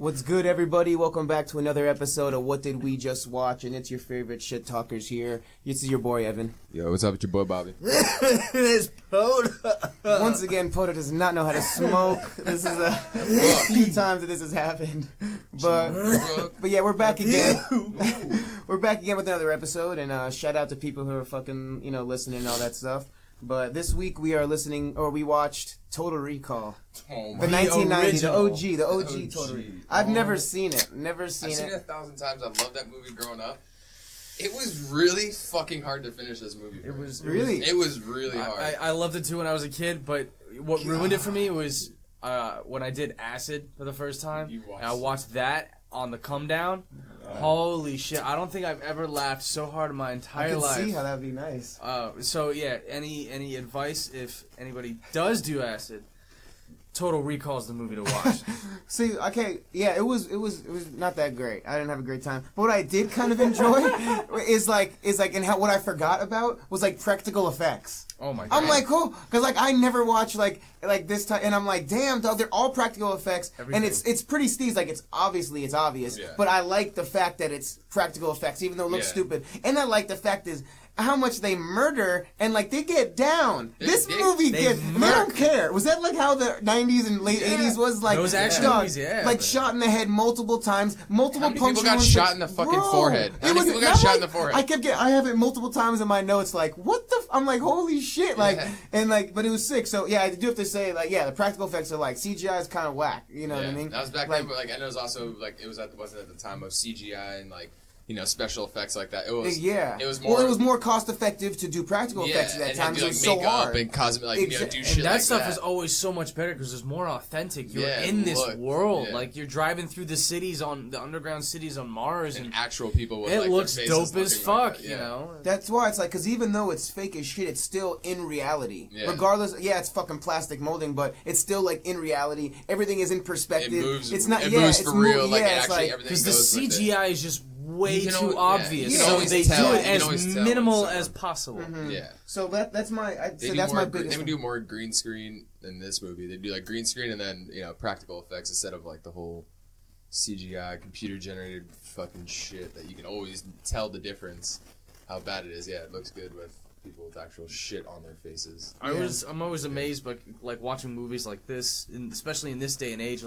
What's good, everybody? Welcome back to another episode of What Did We Just Watch? And it's your favorite shit talkers here. This is your boy, Evan. Yo, what's up with your boy, Bobby? It's Pota. Once again, Pota does not know how to smoke. This is a few times that this has happened. But yeah, we're back again. We're back again with another episode. And shout out to people who are fucking, listening and all that stuff. But this week we watched Total Recall. Oh the 1990, the OG Total Recall. I've never seen it. I've seen it 1,000 times. I loved that movie growing up. It was really fucking hard to finish this movie. It was really hard. I loved it too when I was a kid, but what ruined it for me was when I did acid for the first time. I watched that on the come down. Holy shit! I don't think I've ever laughed so hard in my entire life. I can see how that'd be nice. So yeah, any advice if anybody does do acid? Total Recall is the movie to watch. See, okay, yeah, it was not that great. I didn't have a great time. But what I did kind of enjoy is what I forgot about was like practical effects. Oh my god! I'm like, cool, because I never watch like this time, and I'm like, damn, dog, they're all practical effects, and it's pretty steez. Like it's obvious, yeah. But I like the fact that it's practical effects, even though it looks stupid, and I like the fact is how much they murder and they get down. They don't care. Was that like how the 90s and late 80s was like? Those action movies, shot in the head multiple times, multiple punches. People got shot in the fucking forehead. How many people got shot in the forehead? I have it multiple times in my notes. Like what the? I'm like holy shit. But it was sick. So yeah, I do have to say the practical effects are CGI is kind of whack. You know what I mean? That was back then, but I know it was also wasn't at the time of CGI and special effects like that. It was more cost effective to do practical effects at that time. It was so hard. And cosmetic, do shit and that stuff is always so much better because it's more authentic. You're in this world, you're driving through the underground cities on Mars, and actual people. With, it looks dope as fuck. You know. That's why it's because even though it's fake as shit, it's still in reality. Yeah. Regardless, it's fucking plastic molding, but it's still in reality. Everything is in perspective. It moves. It's not. It moves for real. Everything because the CGI is just way too obvious, so they do it as minimal as possible. Mm-hmm. Yeah. So that's my biggest. They would do more green screen in this movie. They'd do green screen and then practical effects instead of the whole CGI computer generated fucking shit that you can always tell the difference how bad it is. Yeah, it looks good with people with actual shit on their faces. I'm always amazed, but watching movies like this, especially in this day and age,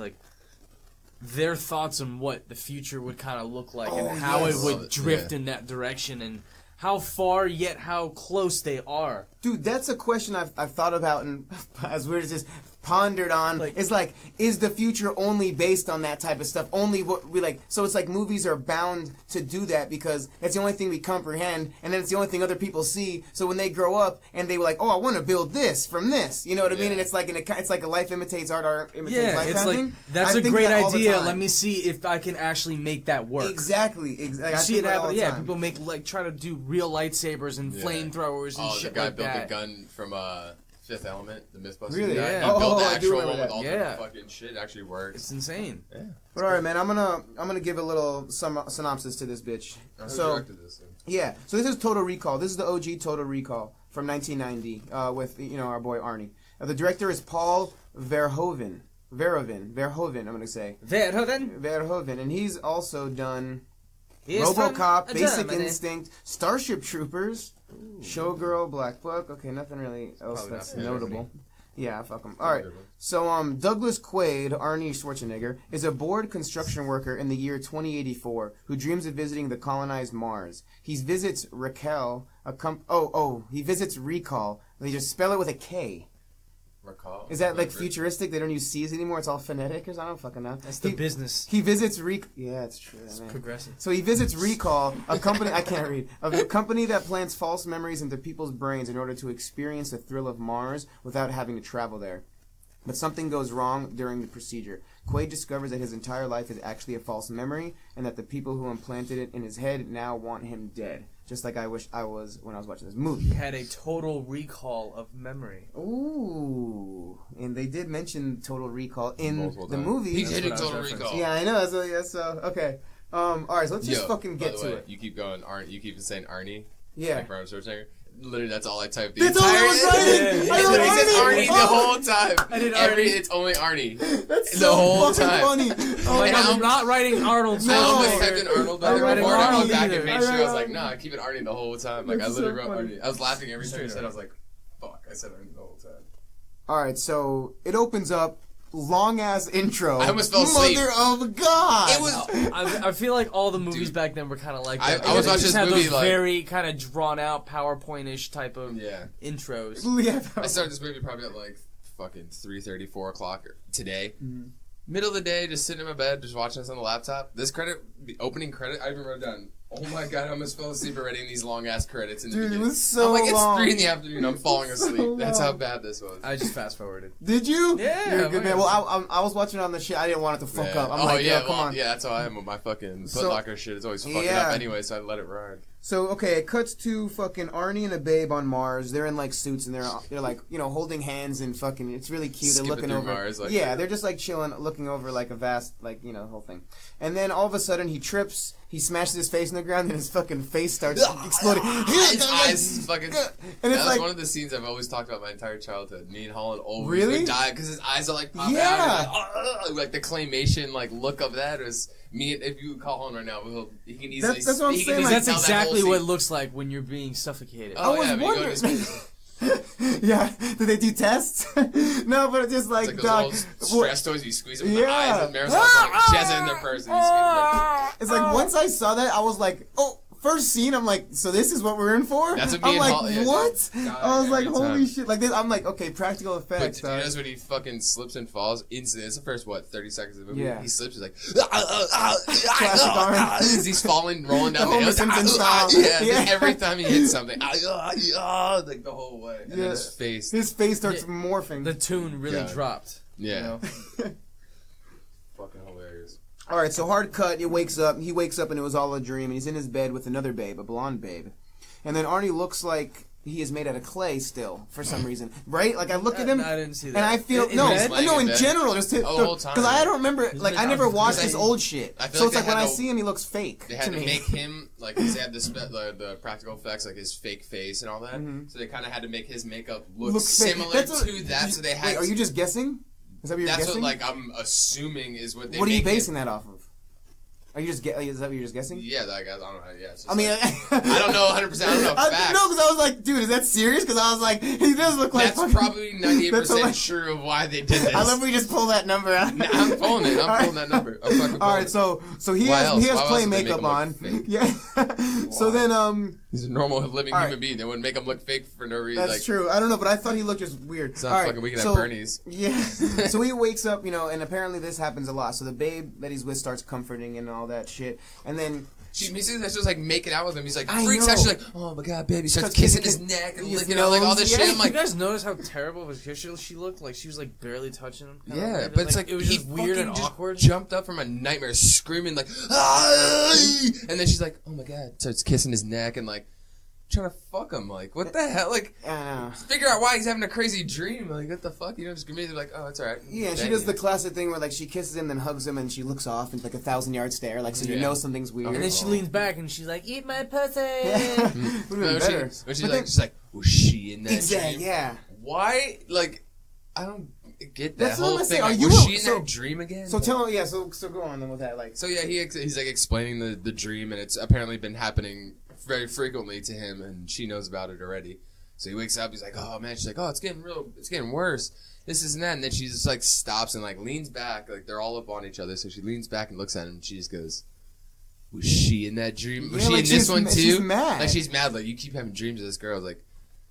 their thoughts on what the future would kind of look like and how it would drift in that direction and how far yet how close they are. Dude, that's a question I've thought about and as we're just pondered on. Is the future only based on that type of stuff? Only what we like? So it's movies are bound to do that because that's the only thing we comprehend, and then it's the only thing other people see. So when they grow up and they were like, oh, I want to build this from this, you know what I mean? And it's like a life imitates art imitates life kind of thing. That's a great idea. Let me see if I can actually make that work. Exactly. I see it happen. Yeah, people try to do real lightsabers and flamethrowers and shit like that. The guy built a gun from Fifth Element, the Mythbusters. Really? Yeah. He built the actual one with all the fucking shit. It actually works. It's insane. Yeah. But alright, man, I'm gonna give a little synopsis to this bitch. Directed this thing. Yeah. So this is Total Recall. This is the OG Total Recall from 1990 with our boy Arnie. The director is Paul Verhoeven. I'm gonna say. Verhoeven, and he's also done RoboCop, Basic Instinct, Starship Troopers. Showgirl, Black Book. Okay, nothing really else that's notable. Yeah, fuck them. All right. So, Douglas Quaid, Arnie Schwarzenegger, is a bored construction worker in the year 2084 who dreams of visiting the colonized Mars. He visits Raquel. He visits Recall. They just spell it with a K. Recall. Is that futuristic? They don't use C's anymore. It's all phonetic, or something. I don't fucking know. That's the business. He visits Yeah, it's true. It's progressive. So he visits Recall, a company I can't read, a company that plants false memories into people's brains in order to experience the thrill of Mars without having to travel there. But something goes wrong during the procedure. Quaid discovers that his entire life is actually a false memory, and that the people who implanted it in his head now want him dead. Just like I wish I was when I was watching this movie. He had a total recall of memory. Ooh. And they did mention Total Recall in the movie. He did a Total Recall. Yeah, I know. So okay. Alright, so let's just fucking get to it. You keep going, you keep saying Arnie? Yeah. Like Arnold Schwarzenegger? Literally, that's all I typed. That's all I was writing! I said Arnie the whole time. I did Arnie. It's only Arnie. That's the so whole fucking time. funny. I'm not writing Arnold. I almost typed in Arnold, but then before I went back and made sure, I was like, nah, I keep it Arnie the whole time. Like, I literally wrote Arnie. I was laughing every time I said, I was like, fuck, I said Arnie the whole time. Alright, so it opens up, long ass intro. I almost fell asleep. Mother of God! It was. I feel like all the movies back then were kind of like that. I was watching this movie those like very kind of drawn out PowerPoint-ish type of intros. Yeah, I started this movie probably at like fucking 3:30, 4 o'clock today. Mm-hmm. Middle of the day, just sitting in my bed, just watching this on the laptop. This credit, the opening credit, I even wrote down. Oh my god, I almost fell asleep already in these long ass credits in the beginning. It was so I'm like, long. It's 3 in the afternoon. I'm falling asleep. So That's how bad this was. I just fast forwarded. Did you? Yeah. You're a good man. Well, I was watching it on the shit. I didn't want it to fuck up. I'm like, yeah, come on. Yeah, that's how I am with my fucking Foot Locker shit. It's always fucking up anyway, so I let it ride. So, okay, it cuts to fucking Arnie and a babe on Mars. They're in, like, suits, and they're like, you know, holding hands and fucking, it's really cute. They're looking over. Mars, like, they're just, like, chilling, looking over, like, a vast, like, you know, whole thing. And then, all of a sudden, he trips, he smashes his face in the ground, and his fucking face starts exploding. His eyes fucking... And it's that was like, one of the scenes I've always talked about my entire childhood. Me and Holland always really? would die, because his eyes are, like, popping out. Like, the claymation, like, look of that was... Me, if you call Holland right now, he can easily... That's what I'm saying. Like, that's exactly what it looks like when you're being suffocated. I was wondering. Yeah, did they do tests? No, but it's just like, it's like those little stress toys you squeeze them with the eyes. And Marisol's like, she has it in their purse. It's like once I saw that, I was like, oh. First scene, I'm like, so this is what we're in for? That's what me I'm and like, what? I was like, holy shit. Like this, I'm like, okay, practical effects. But you notice when he fucking slips and falls, instantly, it's the first, 30 seconds of the movie? Yeah. He slips, he's like, Classic he's falling, rolling down the hill. Yeah, every time he hits something, like the whole way. And then his face. His face starts morphing. The tune really dropped. Yeah. You know? Fucking hilarious. All right, so hard cut. He wakes up, and it was all a dream, and he's in his bed with another babe, a blonde babe. And then Arnie looks like he is made out of clay still, for some reason. Right? Like, I look at him, I didn't see that. and I feel... in general. Just because I don't remember... Like, I never watched his old shit. So it's like, when I see him, he looks fake They had to make him, like, because they had the practical effects, like his fake face and all that. Mm-hmm. So they kind of had to make his makeup look similar to that. So they had... Wait, are you just guessing? Is that what you're guessing? That's what, like, I'm assuming is what they. What are you basing that off of? Are you just is that what you're just guessing? Yeah, I don't know. Yeah. I mean, like, I don't know 100%. I don't know facts. No, because I was like, dude, is that serious? Because I was like, he does look like. That's probably 98% true of why they did this. I love when you just pull that number out. Nah, I'm pulling it. I'm pulling that number. All right, so he has clay makeup on. Yeah. So then he's a normal living human being. They wouldn't make him look fake for no reason. That's true. I don't know, but I thought he looked just weird. It's not fucking weekend at Bernie's. Yeah. So he wakes up, and apparently this happens a lot. So the babe that he's with starts comforting and all that shit. And then she's just like making out with him. He's like freaks out. She's like, oh my god, baby. He starts kissing his neck and licking out like all this shit. I'm like, you guys notice how terrible of a kisser she looked? Like she was like barely touching him. Yeah, but it's like it was just weird and awkward. Jumped up from a nightmare, screaming like, ah! And then she's like, oh my god, starts kissing his neck and like trying to fuck him. Like, what the hell? Like, figure out why he's having a crazy dream. Like, what the fuck? Just immediately like, oh, it's alright. Yeah, and she does the classic thing where like she kisses him, then hugs him, and she looks off and like 1,000-yard stare, like so you know something's weird. And then she leans back and she's like, "Eat my pussy." Would have been better. She's like, was she in that dream? Yeah. Why? Like, I don't get that whole thing. Like, was she in that dream again? So tell him, so go on then with that. Like, so yeah, he's like explaining the dream, and it's apparently been happening very frequently to him, and she knows about it already. So he wakes up, he's like, oh man, she's like, oh, it's getting worse, this and that, and then she just like stops and like leans back, like they're all up on each other, so she leans back and looks at him, and she just goes, was she in that dream? Was she in this one too? She's mad. Like she's mad, like you keep having dreams of this girl, like,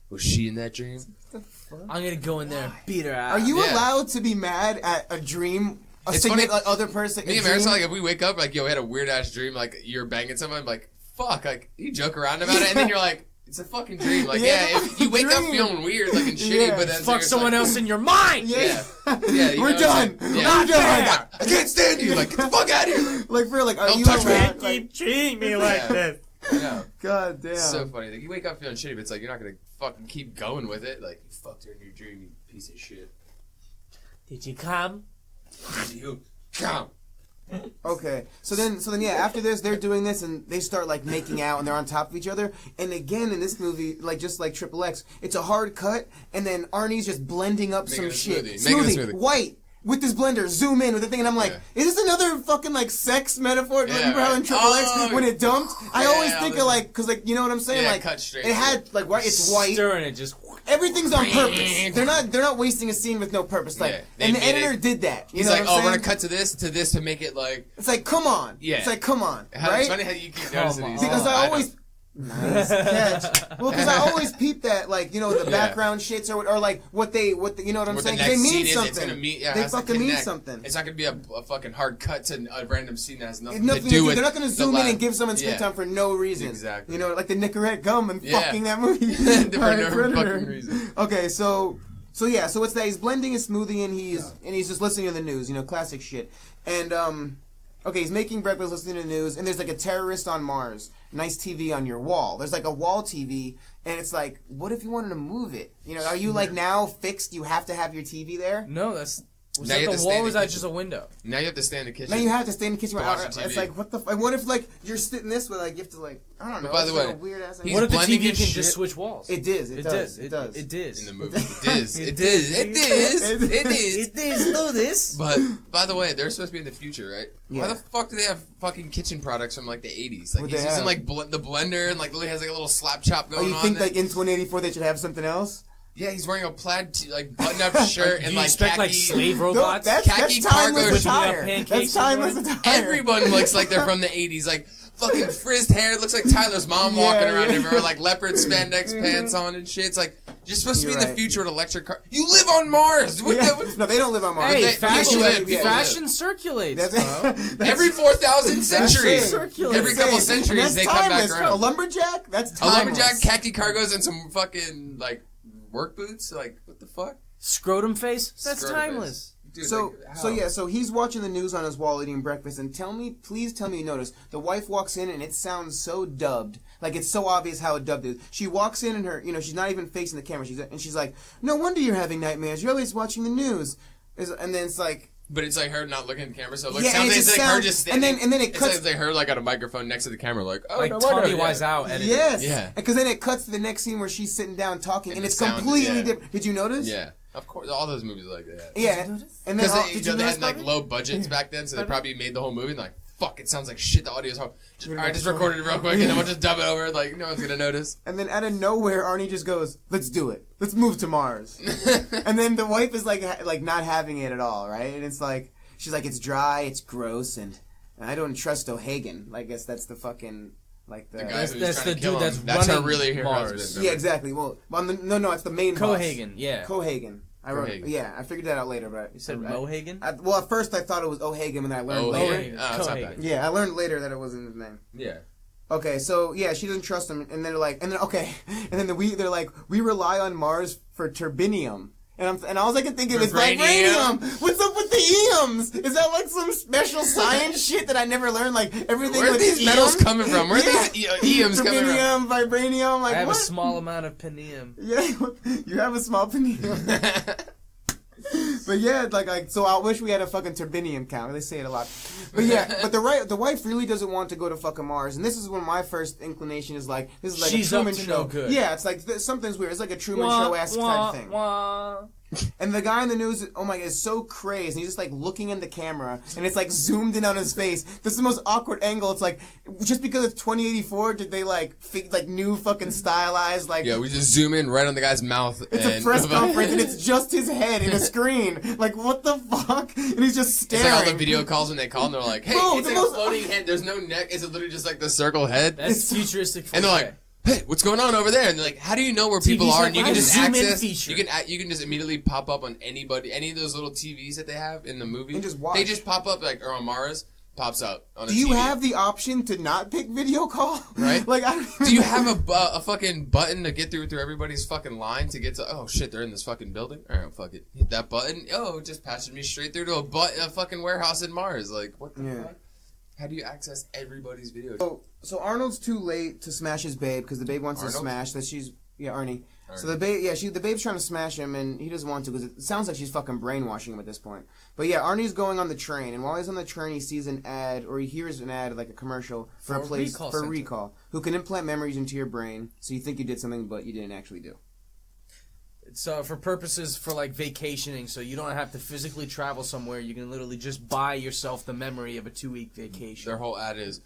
was she in that dream? What the fuck? I'm gonna go in there and beat her out. Are you allowed to be mad at a dream? It's funny, like other person. Me and Marisol, like if we wake up, like, yo, we had a weird ass dream, like you're banging someone, like, fuck, like you joke around about it, and then you're like, it's a fucking dream. Like, if you wake up feeling weird, like and shitty, but then fuck someone else in your mind. Yeah, we're done. We're done. I can't stand you. Like, get the fuck out of here. Like for like, don't touch me. Keep treating me like this. Yeah. God damn. It's so funny. Like you wake up feeling shitty, but it's like you're not gonna fucking keep going with it. Like you fucked her in your dream, you piece of shit. Did you come? Did you come? Okay, so then, yeah. After this, they're doing this, and they start like making out, and they're on top of each other. And again, in this movie, like just like Triple X, it's a hard cut, and then Arnie's just blending up some shit. Smoothie, white. with this blender, zoom in with the thing, and I'm like, is this another fucking like sex metaphor? Yeah, remember how in Triple X when it dumped? I always think of like, cause like you know what I'm saying? Like cut straight. It had like it's white. Stirring it just. Everything's on purpose. They're not wasting a scene with no purpose. Like, and the editor did that. He's like, we're gonna cut to this to make it like. It's like, come on. Yeah. It's like, come on. Right? It's funny how you keep noticing these. Because I always. Nice catch. Well, because I always peep that, like, you know, the background shits or like what the, you know what I'm saying? They mean something. It's gonna mean, they fucking mean something. It's not gonna be a fucking hard cut to a random scene that has nothing to do with. They're not gonna zoom in and give someone screen time for no reason. Exactly. You know, like the Nicorette gum and fucking that movie. For no fucking reason. Okay, so it's that he's blending his smoothie and he's just listening to the news, you know, classic shit. And okay, he's making breakfast, listening to the news, and there's like a terrorist on Mars. Nice TV on your wall. There's like a wall TV, and it's like, what if you wanted to move it? You know, are you like now fixed? You have to have your TV there? No, that's. Was that the wall or was that just a window? Now you have to stay in the kitchen. Now you have to stay in the kitchen. It's like, what the fuck? What if, like, you're sitting this way, like, you have to, like, I don't know. But by the way, like weird ass what if the TV can just switch walls? It does. It does. It does. In the movie. It is. Do this. But, by the way, they're supposed to be in the future, right? Yeah. Why the fuck do they have fucking kitchen products from, like, the 80s? Like, he's using, like, the blender and, like, literally has, like, a little slap chop going on. Oh, you think, like, in 2084 they should have something else? Yeah, he's wearing a plaid, button-up shirt and, like, expect, khaki... like, slave robots? That's timeless attire. That's timeless attire. Everyone looks like they're from the 80s. Like, fucking frizzed hair. It looks like Tyler's mom walking around him. Or, like, leopard spandex pants on and shit. It's like, you're supposed to be in the future with electric car. You live on Mars! No, they don't live on Mars. Hey, fashion circulates, every 4,000 centuries. Every couple centuries, they come back around. A lumberjack? That's timeless. A lumberjack, khaki cargos, and some fucking, like, work boots? Like, what the fuck? Scrotum face? That's timeless. Dude, so he's watching the news on his wall eating breakfast, and please tell me you notice, the wife walks in and it sounds so dubbed. Like, it's so obvious how it dubbed is. She walks in and she's not even facing the camera. She's like, no wonder you're having nightmares. You're always watching the news. And then it's like... But it's like her not looking at the camera, so it sounds like her just standing. And then it cuts. It's like her like on a microphone next to the camera, like, oh, like no Tommy Wiseau edited. Yes. Yeah. Because then it cuts to the next scene where she's sitting down talking, and it's completely different. Did you notice? Yeah. Of course, all those movies are like that. Yeah. And then they had like low budgets back then, so they probably made the whole movie and like, fuck, it sounds like shit. The audio's horrible. Alright, just record it real quick, and then we'll just dub it over. Like, no one's gonna notice. And then out of nowhere, Arnie just goes, "Let's do it. Let's move to Mars." And then the wife is like not having it at all, right? And it's like she's like, "It's dry, it's gross, and I don't trust O'Hagan." I guess that's the fucking like the guy that's the dude that's running running really her Mars. husband. Yeah, exactly. Well, no, it's the main Cohagen. boss. Yeah, Cohagen. I figured that out later, but you said Mohagan. Well, at first I thought it was O'Hagan, and then I learned later. Cohagen. Yeah, I learned later that it wasn't his name. Yeah. Okay, so yeah, she doesn't trust him, and they're like, they're like, we rely on Mars for turbinium, and all I can think of is vibranium. What's up with the eons? Is that like some special science shit that I never learned? Like everything. Where are these metals coming from? Where are these eons coming from? Turbinium, vibranium. Like I have what? a small amount of penium. Yeah, you have a small penium. But yeah, so I wish we had a fucking turbinium count. They say it a lot. But yeah, but the wife really doesn't want to go to fucking Mars, and this is when my first inclination is like, this is like she's a Truman up to Show. no good. Yeah, it's like something's weird. It's like a Truman Show-esque type thing. And the guy in the news, oh my god, is so crazed. And he's just like looking in the camera, and it's like zoomed in on his face. This is the most awkward angle. It's like, just because it's 2084, did they like new fucking stylized like? Yeah, we just zoom in right on the guy's mouth. It's a press conference, and it's just his head in a screen. Like, what the fuck? And he's just staring. It's like all the video calls when they call, and they're like, "Hey, it's like a floating head. There's no neck. It's literally just like the circle head." That's futuristic. And they're like, "Hey, what's going on over there?" And they're like, "How do you know where people are?" And you can just access. You can just immediately pop up on any of those little TVs that they have in the movie. And just watch. They just pop up or on Mars. Pops up on a Do you TV. have the option to not pick video call? Right? Like, I don't even Do you have a fucking button to get through everybody's fucking line to get to? Oh shit, they're in this fucking building. All right, fuck it. Hit that button. Oh, it just passes me straight through to a fucking warehouse in Mars. Like, what the fuck? How do you access everybody's video? So Arnold's too late to smash his babe because the babe wants to smash. Arnie. So the babe's trying to smash him, and he doesn't want to because it sounds like she's fucking brainwashing him at this point. But yeah, Arnie's going on the train, and while he's on the train, he sees an ad, or he hears an ad, like a commercial for a place for a recall, who can implant memories into your brain, so you think you did something, but you didn't actually do. So for purposes for like vacationing, so you don't have to physically travel somewhere. You can literally just buy yourself the memory of a 2-week vacation. Their whole ad is,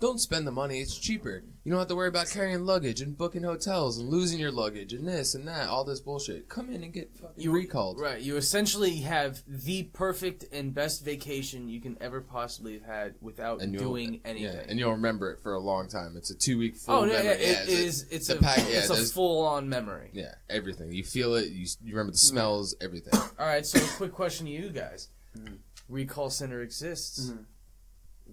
don't spend the money, it's cheaper. You don't have to worry about carrying luggage and booking hotels and losing your luggage and this and that, all this bullshit. Come in and get fucking recalled. Right, you essentially have the perfect and best vacation you can ever possibly have had without doing anything. Yeah, and you'll remember it for a long time. It's a 2-week full memory. It's a full-on memory. Yeah, everything. You feel it, you remember the smells, everything. Alright, so a quick question to you guys. Recall center exists.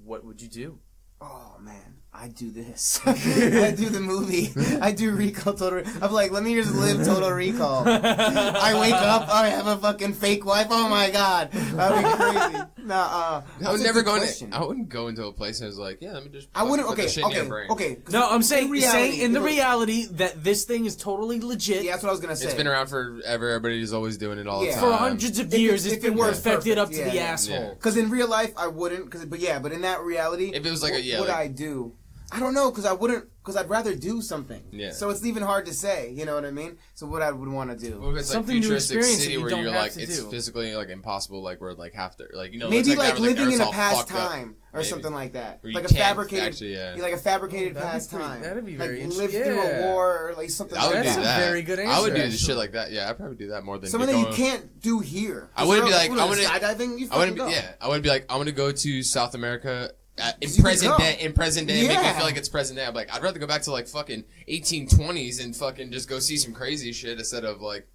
What would you do? Oh man, I do this. I do the movie. I do Recall Total. I'm like, let me just live Total Recall. I wake up, I have a fucking fake wife. Oh my god, that'd be crazy. Nah, I would never go into. I wouldn't go into a place and was like, yeah, let me just. I wouldn't. Put the shit in your brain. Okay. No, I'm saying in the reality that this thing is totally legit. Yeah, that's what I was gonna say. It's been around forever. Everybody's always doing it all the time. For hundreds of years, it's been perfected up to the asshole. Because in real life, I wouldn't. But in that reality, if it was like what would I do? I don't know, because I wouldn't, because I'd rather do something. Yeah. So it's even hard to say, you know what I mean? So what I would want to do. Well, if it's something like futuristic to experience city where you're like, it's physically like impossible, like where like half the, like, you know, maybe like living in a Earth's past all fucked time or maybe. Something like that. Where Like you a can't fabricated, actually, like a fabricated past time. That'd be very like interesting. live through a war or like something I would like do that. that. A very good answer. I would do the shit like that. Yeah, I'd probably do that more than something that you can't do here. I wouldn't be like, I wouldn't. Skydiving, I wouldn't be. Yeah, I wouldn't be like, I'm gonna go to South America. In present day, make me feel like it's present day. I'm like, I'd rather go back to like fucking 1820s and fucking just go see some crazy shit instead of like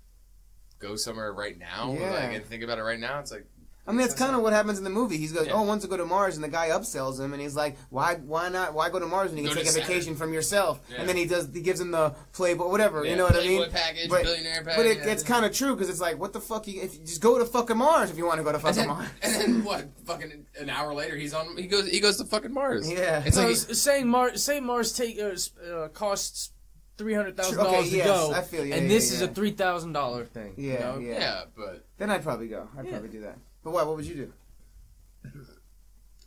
go somewhere right now. Yeah. Like, and think about it right now. It's like, I mean, that's kind of what happens in the movie. He goes, "Oh, wants to go to Mars," and the guy upsells him, and he's like, "Why not? Why go to Mars when you can take a vacation from yourself?" Yeah. And then he gives him the Playboy, whatever. You know what I mean? Package, but, billionaire package. But it's kind of true because it's like, what the fuck? If you just go to fucking Mars if you want to go to fucking Mars. And then what? Fucking an hour later, he goes to fucking Mars. Yeah. It's like saying Mars costs $300,000 to go, I feel you. And this is a $3,000 thing. Yeah, you know? Yeah, but then I'd probably go. I'd probably do that. But what would you do?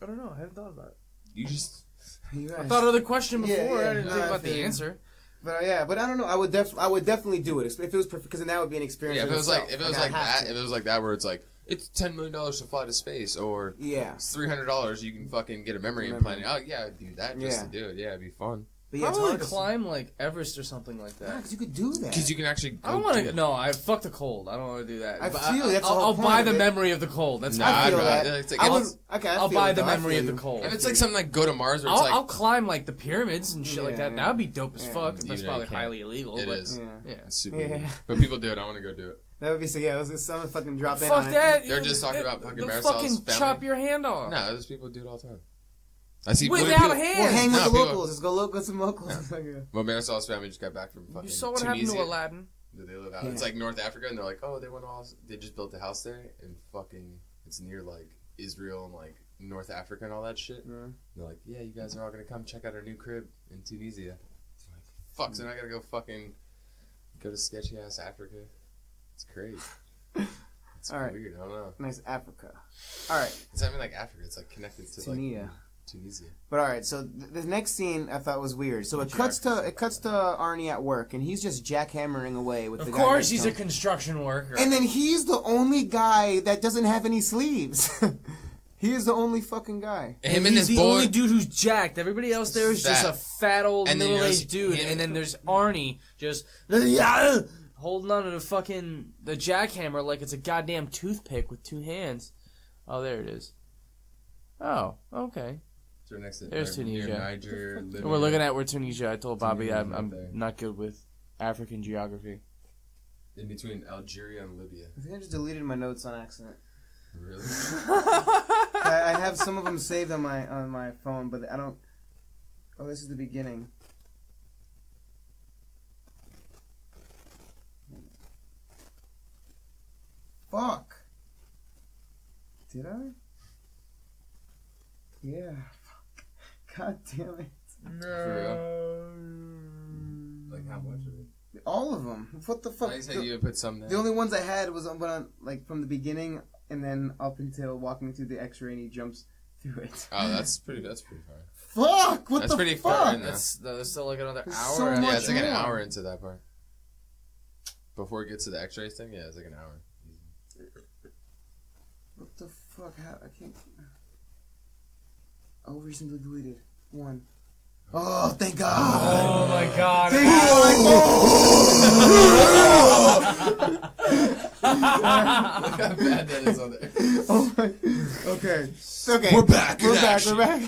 I don't know. I haven't thought about it. You I thought of the question before. Yeah, I didn't think about the answer. But but I don't know. I would definitely do it if it was because then that would be an experience. Yeah, if it was like that, where it's like it's $10 million to fly to space, or it's $300 you can fucking get a memory implant. Oh yeah, I'd do that just to do it. Yeah, it'd be fun. But yeah, probably climb like Everest or something like that. Yeah, because you could do that. Because you can actually. I don't want to. No, I fuck the cold. I don't want to do that. I feel that's I'll buy the memory of the cold. That's I feel that. I'll buy the memory of the cold. If it's like something like go to Mars, where it's like I'll climb like the pyramids and shit like that. That'd be dope as fuck. That's probably highly illegal. It is. Yeah, it's super. Illegal. But people do it. I want to go do it. That would be so. Yeah, someone fucking drop in. Fuck that. They're just talking about fucking Marisol's fucking family. chop your hand off. No, those people do it all the time. I see without a hand. We'll hang with the locals. Let's go with some locals. Yeah. Well, Marisol's family just got back from fucking You saw what Tunisia. happened to Aladdin? They live out. It's like North Africa, and they're like, oh, they just built a house there, and fucking, it's near like Israel and like North Africa and all that shit. Mm-hmm. They're like, yeah, you guys are all gonna come check out our new crib in Tunisia. It's like, fuck, so now I gotta go to sketchy ass Africa. It's crazy. It's weird. I don't know. Nice Africa. All right. It's not even like Africa. It's like connected to Tunisia. But all right, so the next scene I thought was weird. So it cuts to Arnie at work, and he's just jackhammering away with the guy. Of course, he's a construction worker. And then he's the only guy that doesn't have any sleeves. He is the only fucking guy. And he's the only dude who's jacked. Everybody else there is just a fat old middle-aged dude, and then there's Arnie just holding on to the jackhammer like it's a goddamn toothpick with two hands. Oh, there it is. Oh, okay. So there's Tunisia. Niger, we're looking at where Tunisia. I told Bobby I'm not good with African geography. In between Algeria and Libya. I think I just deleted my notes on accident. Really? I have some of them saved on my phone, but I don't. Oh, this is the beginning. Fuck. Did I? Yeah. Fuck. God damn it. No. Like how much of it? All of them. What the fuck? I said you put some there. The only ones I had was like from the beginning and then up until walking through the X-ray and he jumps through it. Oh, that's pretty far. Fuck! What that's the pretty fuck? far in there. That's still like another hour. So yeah, much it's like an more. hour into that part. Before it gets to the X-rays thing, yeah, it's like an hour. What the fuck? How I can't. Oh, recently deleted. 1. Oh, thank God! Oh my God! Thank Look how bad that is on there. Oh my. Okay. We're back. We're back.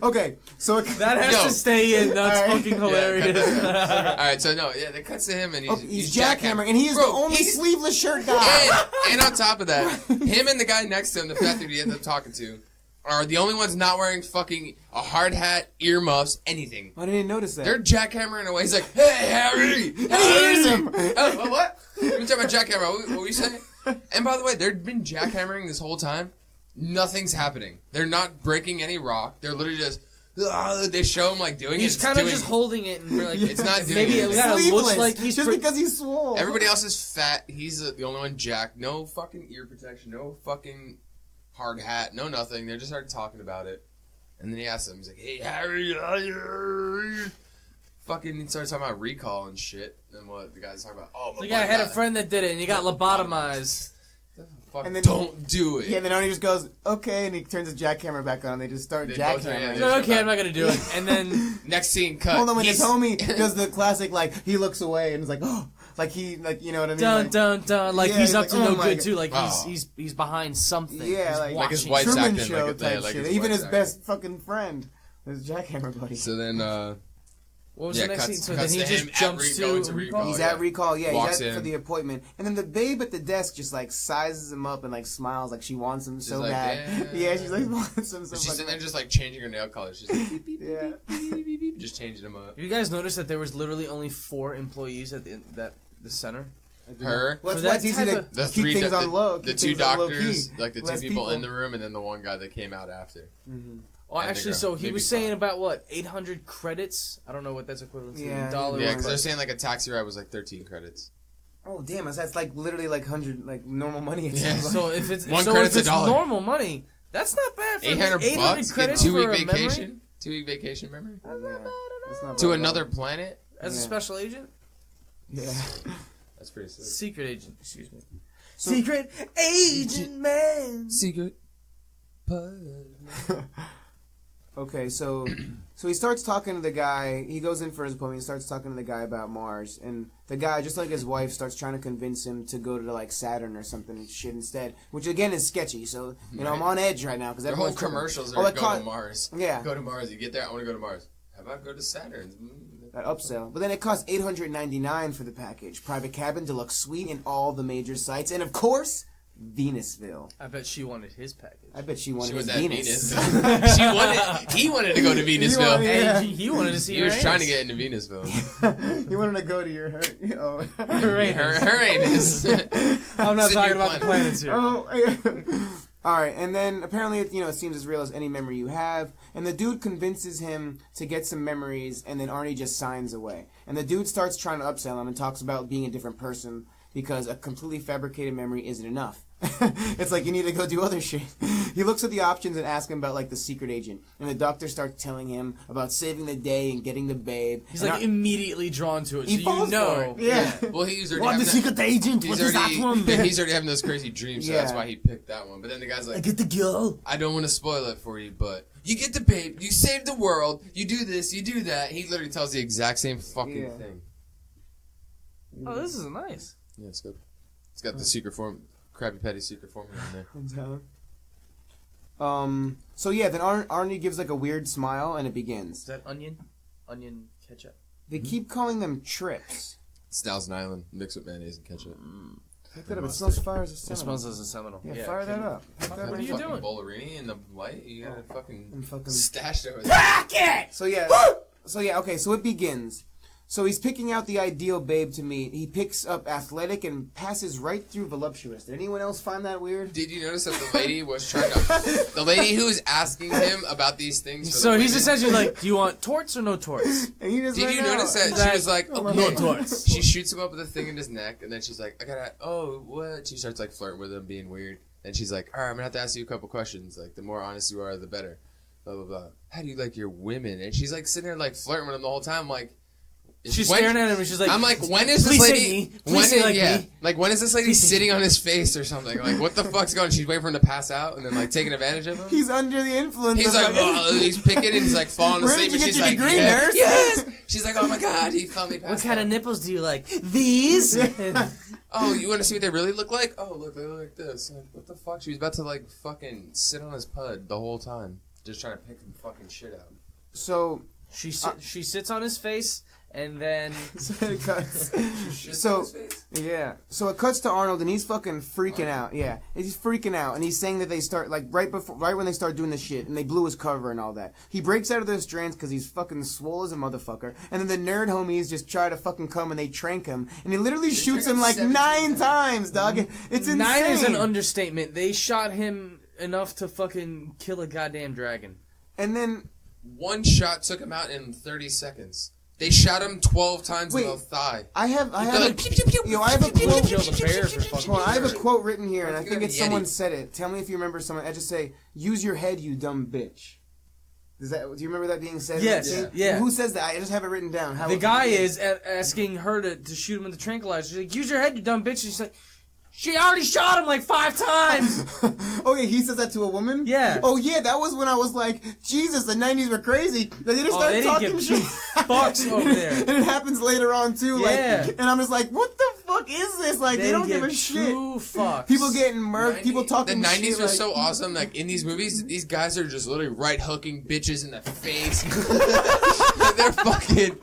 Okay. So that has to stay in. That's fucking hilarious. All right. So no, yeah, they cuts to him and he's jackhammering, and he is the only sleeveless shirt guy. And on top of that, him and the guy next to him, the fat dude he ends up talking to, are the only ones not wearing fucking a hard hat, earmuffs, anything. I didn't notice that. They're jackhammering away. He's like, "Hey, Harry!" And he hears him. What? Let me talk about jackhammer. What were you saying? And by the way, they've been jackhammering this whole time. Nothing's happening. They're not breaking any rock. They're literally just. They show him like doing it. He's kind of just holding it, and we're like, it's not doing maybe it. It kind of looks like he's just because he's swole. Everybody else is fat. He's the only one jacked. No fucking ear protection. No fucking hard hat. No nothing. They just started talking about it, and then he asked him. He's like, "Hey Harry," fucking. He started talking about recall and shit. And what the guy's talking about? Oh, the guy had a friend that did it, and he got lobotomized. And then, don't do it. Yeah, and then Arnie just goes, okay, and he turns his jackhammer back on, and they just start jackhammering. Okay, I'm not gonna do it. And then next scene cut. Hold on, when his homie does the classic, like, he looks away and is like, oh, like you know what I mean? Dun, like, dun, dun. Like, he's up to no good, too. Like, wow. he's behind something. Yeah, like his wife's Truman acting Show like type like shit. his Even his acting. best fucking friend, his jackhammer buddy. So then, what was the next scene? So then he to just him jumps to to recall. He's at recall, yeah, Walks he's at for in. the appointment. And then the babe at the desk just, like, sizes him up and, like, smiles like she wants him so like, bad. Yeah, she's like, wants him so She's much. sitting there just, like, changing her nail color. She's like, beep, beep, Yeah. beep, beep, beep, beep, just changing them up. You guys notice that there was literally only 4 employees at the center? Her, Well, For that's that easy type to of- the keep three, things on low. the keep two things on low doctors, key. like the two Less people in the room, and then the one guy that came out after. Mm-hmm. Well, And actually, the so girl. he Maybe was saying 5. about, what, 800 credits? I don't know what that's equivalent to Yeah. in dollars. Yeah, because they're saying like a taxi ride was like 13 credits. Oh damn! That's like literally like 100 like normal money. It Yeah. sounds like. So if it's One so credit's if it's $1. normal money, that's not bad for 800 800 bucks, credits 2 for week a memory. vacation, 2 week vacation memory Yeah. That's not to bad at another all. planet. As a Yeah. special agent, Yeah. That's pretty sick. secret agent. Excuse me. So- Secret agent man. Secret. Okay, so he starts talking to the guy. He goes in for his appointment. He starts talking to the guy about Mars, and the guy, just like his wife, starts trying to convince him to go to like Saturn or something and shit instead. Which again is sketchy. So I'm on edge right now because Their whole commercials are go to Mars. Yeah. Go to Mars. You get there, I want to go to Mars. How about go to Saturn? That upsell. But then it costs $899 for the package. Private cabin, deluxe suite, in all the major sites, and of course, Venusville. I bet she wanted his package. I bet she wanted She was his at Venus. Venus. He wanted to go to Venusville. Yeah. Hey, he wanted to see He her was trying to anus. get into Venusville. You wanted to go to your Her anus. Her anus. I'm not Sit talking your about the planet. planets here. Oh, all right, and then apparently, it seems as real as any memory you have. And the dude convinces him to get some memories, and then Arnie just signs away. And the dude starts trying to upsell him and talks about being a different person because a completely fabricated memory isn't enough. It's like you need to go do other shit. He looks at the options and asks him about like the secret agent, and the doctor starts telling him about saving the day and getting the babe. He's And like immediately drawn to it, he so falls you for know. it. Yeah. Well, he's already What, having the secret agent? He's What is that one? he's already having those crazy dreams, so that's Yeah. why he picked that one. But then the guy's like, Get the girl. I don't want to spoil it for you, but you get the babe, you save the world, you do this, you do that. He literally tells the exact same fucking Yeah. thing. Oh, this is nice. Yeah, it's good. It's got the secret form, Krabby Patty secret formula in there. So yeah, then Arnie gives like a weird smile and it begins. Is that onion? Onion ketchup? They keep calling them trips. It's Thousand Island mixed with mayonnaise and ketchup. Pick that up. It smells fire as a It cinnamon. smells as a Seminole. Yeah, fire that up. Pick that What right are you up. doing? Bollerini in the light? You got it fucking I'm fucking stashed over there. So yeah, okay, so it begins. So he's picking out the ideal babe to meet. He picks up athletic and passes right through voluptuous. Did anyone else find that weird? Did you notice that the lady was trying to... The lady who was asking him about these things for So the he's women, essentially like, do you want torts or no torts? And he just Did went you notice out. that she was like, Oh, okay. no torts. She shoots him up with a thing in his neck, and then she's like, what? She starts like flirting with him, being weird. And she's like, all right, I'm gonna have to ask you a couple questions. Like, the more honest you are, the better. Blah, blah, blah. How do you like your women? And she's like sitting there like flirting with him the whole time. Like, She's staring at him and she's like, I'm like, when is this lady? When is this lady Please sitting on his face or something? Like, what the fuck's going on? She's waiting for him to pass out and then, like, taking advantage of him? He's under the influence. He's like, he's picking and he's like falling asleep. Where did you and get she's your like, degree, nurse? Yes! She's like, oh my god, he felt me pass what kind out. of nipples do you like? These? Oh, you want to see what they really look like? Oh, look, they look like this. Like, what the fuck? She was about to, like, fucking sit on his pud the whole time. Just trying to pick some fucking shit out. So... She sits on his face, and then... So it cuts. So it cuts to Arnold, and he's fucking freaking out. Yeah, he's freaking out, and he's saying that they start, like, right when they start doing the shit, and they blew his cover and all that. He breaks out of those strands because he's fucking swole as a motherfucker, and then the nerd homies just try to fucking come, and they trank him, and he literally shoots him, like, 9 times, dog. It's insane. 9 is an understatement. They shot him enough to fucking kill a goddamn dragon. And then... One shot took him out in 30 seconds. They shot him 12 times in the thigh. I have a quote written here, and I think it's someone said it. Tell me if you remember someone. I just say, "Use your head, you dumb bitch." Do you remember that being said? Yes. Yeah. Who says that? I just have it written down. The guy is asking her to shoot him with the tranquilizer. She's like, "Use your head, you dumb bitch." And she's like, she already shot him like 5 times. Oh, yeah, he says that to a woman? Yeah. Oh, yeah, that was when I was like, Jesus, the 90s were crazy. They just started talking shit. Fucks over there. And it happens later on, too. Yeah. Like, and I'm just like, what the fuck is this? Like, they don't give a shit. Fucks. People getting murked, people talking shit. The 90s shit, are so awesome. Like, in these movies, these guys are just literally right-hooking bitches in the face. They're fucking...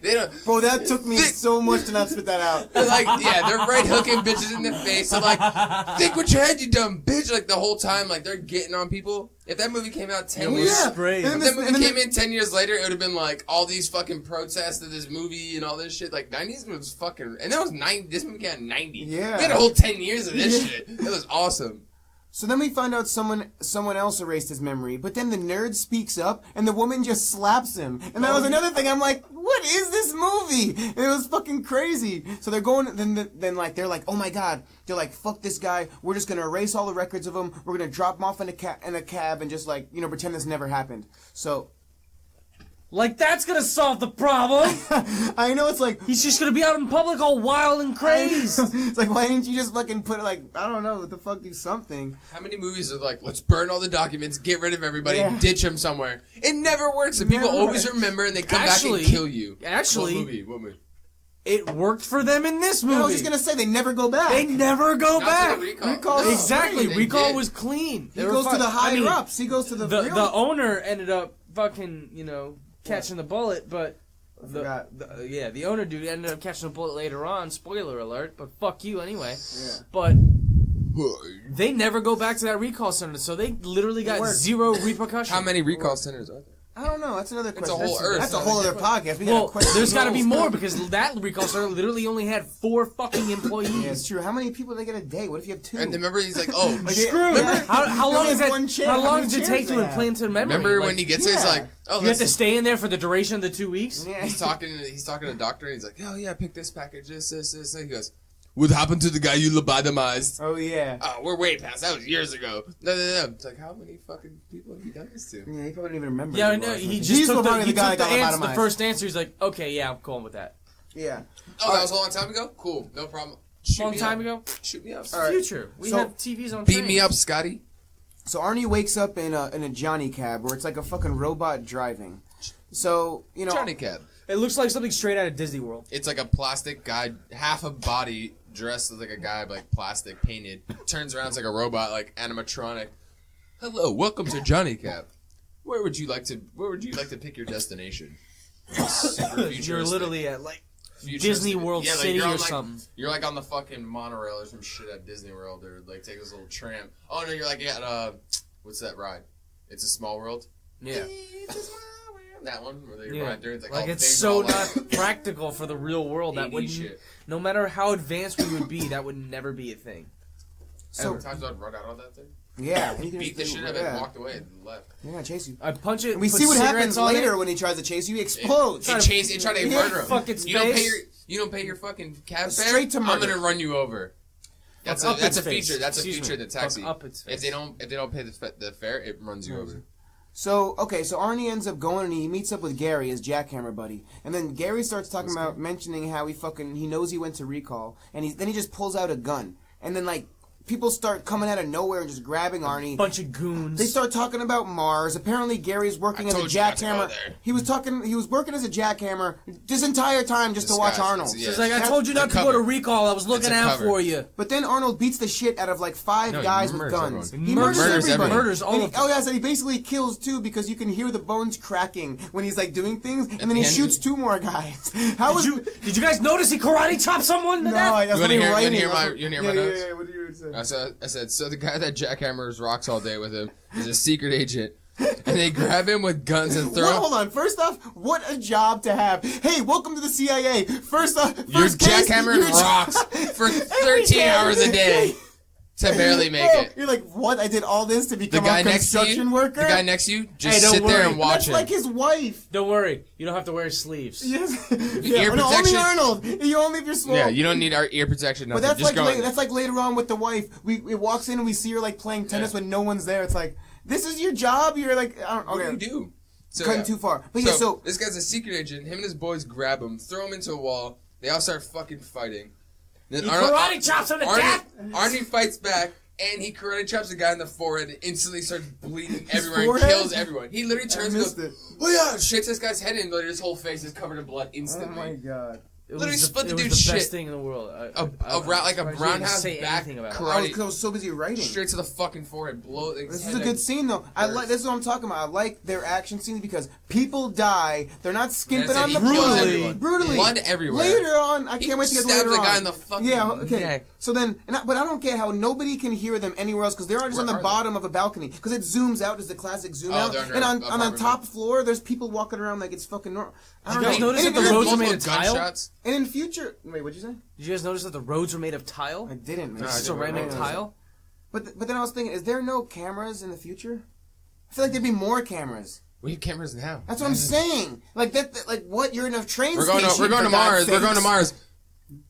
They don't. Bro, that took me so much to not spit that out. Like, yeah, they're right hooking bitches in the face. I'm like, think with your head, you dumb bitch. Like, the whole time, like, they're getting on people. If that movie came out 10 years... Yeah. If that movie came in 10 years later, it would have been like, all these fucking protests of this movie and all this shit. Like, 90s was fucking... And that was 90... This movie came out in 90. Yeah. We had a whole 10 years of this shit. It was awesome. So then we find out someone else erased his memory, but then the nerd speaks up, and the woman just slaps him. And that was another thing. I'm like, what is this movie? And it was fucking crazy. So they're going, then like, they're like, oh my god. They're like, fuck this guy. We're just gonna erase all the records of him. We're gonna drop him off in a cab and just like, pretend this never happened. So... Like, that's gonna solve the problem. I know, it's like... He's just gonna be out in public all wild and crazy. It's like, why didn't you just fucking put it, like, I don't know, what the fuck, do something? How many movies are like, let's burn all the documents, get rid of everybody, ditch them somewhere? It never works, and people always remember, and they come back and kill you. Actually... What movie? It worked for them in this movie. I was just gonna say, they never go back. They never go back. Recall. No, exactly. Recall was clean. He goes to the higher-ups. He goes to the owner ended up fucking, catching the bullet, but the owner dude ended up catching the bullet later on. Spoiler alert, but fuck you anyway. Yeah. But they never go back to that recall center, so they literally got 0 repercussions. How many recall centers are there? I don't know. That's another question. It's a whole Earth. That's a whole other podcast. There's got to be more because that recall center literally only had 4 fucking employees. Yeah, it's true. How many people do they get a day? What if you have 2? And remember, he's like, "Oh, screw it." How long is that? How long does it take to implant to memory? Remember when he gets there, he's like, "Oh, you have to stay in there for the duration of the 2 weeks." Yeah. He's talking to the doctor, and he's like, "Oh yeah, pick this package, this." And he goes, "What happened to the guy you lobotomized?" Oh yeah. Oh, we're way past. That was years ago. No. It's like, how many fucking people have you done this to? Yeah, he probably didn't even remember. Yeah, no, he just took the first answer. He's like, okay, yeah, I'm going with that. Yeah. Oh, that was a long time ago? Cool, no problem. Long time ago? Shoot me up. Future. We have TVs on Beat me up, Scotty. So Arnie wakes up in a Johnny cab where it's like a fucking robot driving. So, Johnny cab. It looks like something straight out of Disney World. It's like a plastic guy, half a body dressed as like a guy, like plastic painted. Turns around, it's like a robot, like animatronic. Hello, welcome to Johnny Cab. Where would you like to pick your destination? You're literally at like Disney World City or something. You're like on the fucking monorail or some shit at Disney World, or like take this little tram. Oh no, you're like at what's that ride? It's a Small World. Yeah. That one where they ride during like it's so not practical for the real world. That would no matter how advanced we would be, that would never be a thing. So times I'd run out on that thing. Yeah, he beat the shit out of it, walked away, and left. They're gonna chase you. I punch it. And we see what happens later when he tries to chase you. He explodes. It tried to murder him. Fucking you don't pay your fucking cab fare. Straight to murder. I'm gonna run you over. That's a feature. That's a feature of the taxi. Up its face. If they don't pay the fare, it runs you over. So Arnie ends up going and he meets up with Gary, his jackhammer buddy. And then Gary starts talking about mentioning how he knows he went to recall. And then he just pulls out a gun. And then, like, people start coming out of nowhere and just grabbing Arnie. Bunch of goons. They start talking about Mars. Apparently, Gary's working as a jackhammer. He was working as a jackhammer this entire time just to watch Arnold. Yeah. It's like, I told you not to go to recall. I was looking out for you. But then Arnold beats the shit out of like 5 guys with guns. He murders everybody. Murders all of them. Oh yeah, so he basically kills 2 because you can hear the bones cracking when he's like doing things, and then he shoots 2 more guys. Did you guys notice he karate chopped someone to death? You want to hear my notes? Yeah, what do you say? I said, so the guy that jackhammers rocks all day with him is a secret agent. And they grab him with guns and throw him. Hold on. First off, what a job to have. Hey, welcome to the CIA. First off, you're jackhammering rocks for 13 hours a day to barely make it. You're like, what? I did all this to become a construction worker? The guy next to you, just sit there and watch him. That's like his wife. Don't worry. You don't have to wear sleeves. Yes. Ear protection. Only Arnold. You only if you're small. Yeah, you don't need our ear protection. Nothing. But that's like later on with the wife. We walks in and we see her like playing tennis when no one's there. It's like, this is your job? You're like, I don't know. Okay. What do you do? So, Cutting too far. But so this guy's a secret agent. Him and his boys grab him, throw him into a wall. They all start fucking fighting. Then karate chops him to death. Arnie fights back, and he karate chops the guy in the forehead and instantly starts bleeding everywhere and kills everyone. He literally turns and goes, oh yeah, shakes this guy's head and literally his whole face is covered in blood instantly. Oh my god. Literally split the dude's shit. It was the shit. best thing in the world. A roundhouse back karate. I was so busy writing. Straight to the fucking forehead. This is a good scene though. This is what I'm talking about. I like their action scenes because people die. They're not skimping on the brutally. Blood everywhere. Later on, I can't wait to get to later on. Stabs the guy in the fucking neck. So then, but I don't get how nobody can hear them anywhere else because they're just on the bottom of a balcony because it zooms out as the classic zoom out. And on the top floor, there's people walking around like it's fucking normal. Did you guys notice that the roads are made of tile? And in future, wait, what'd you say? Did you guys notice that the roads are made of tile? I didn't. No, ceramic tile. But then I was thinking, is there no cameras in the future? I feel like there'd be more cameras. We have cameras now. That's what I'm saying. Like like what? You're in a train station. We're going to Mars. We're going to Mars.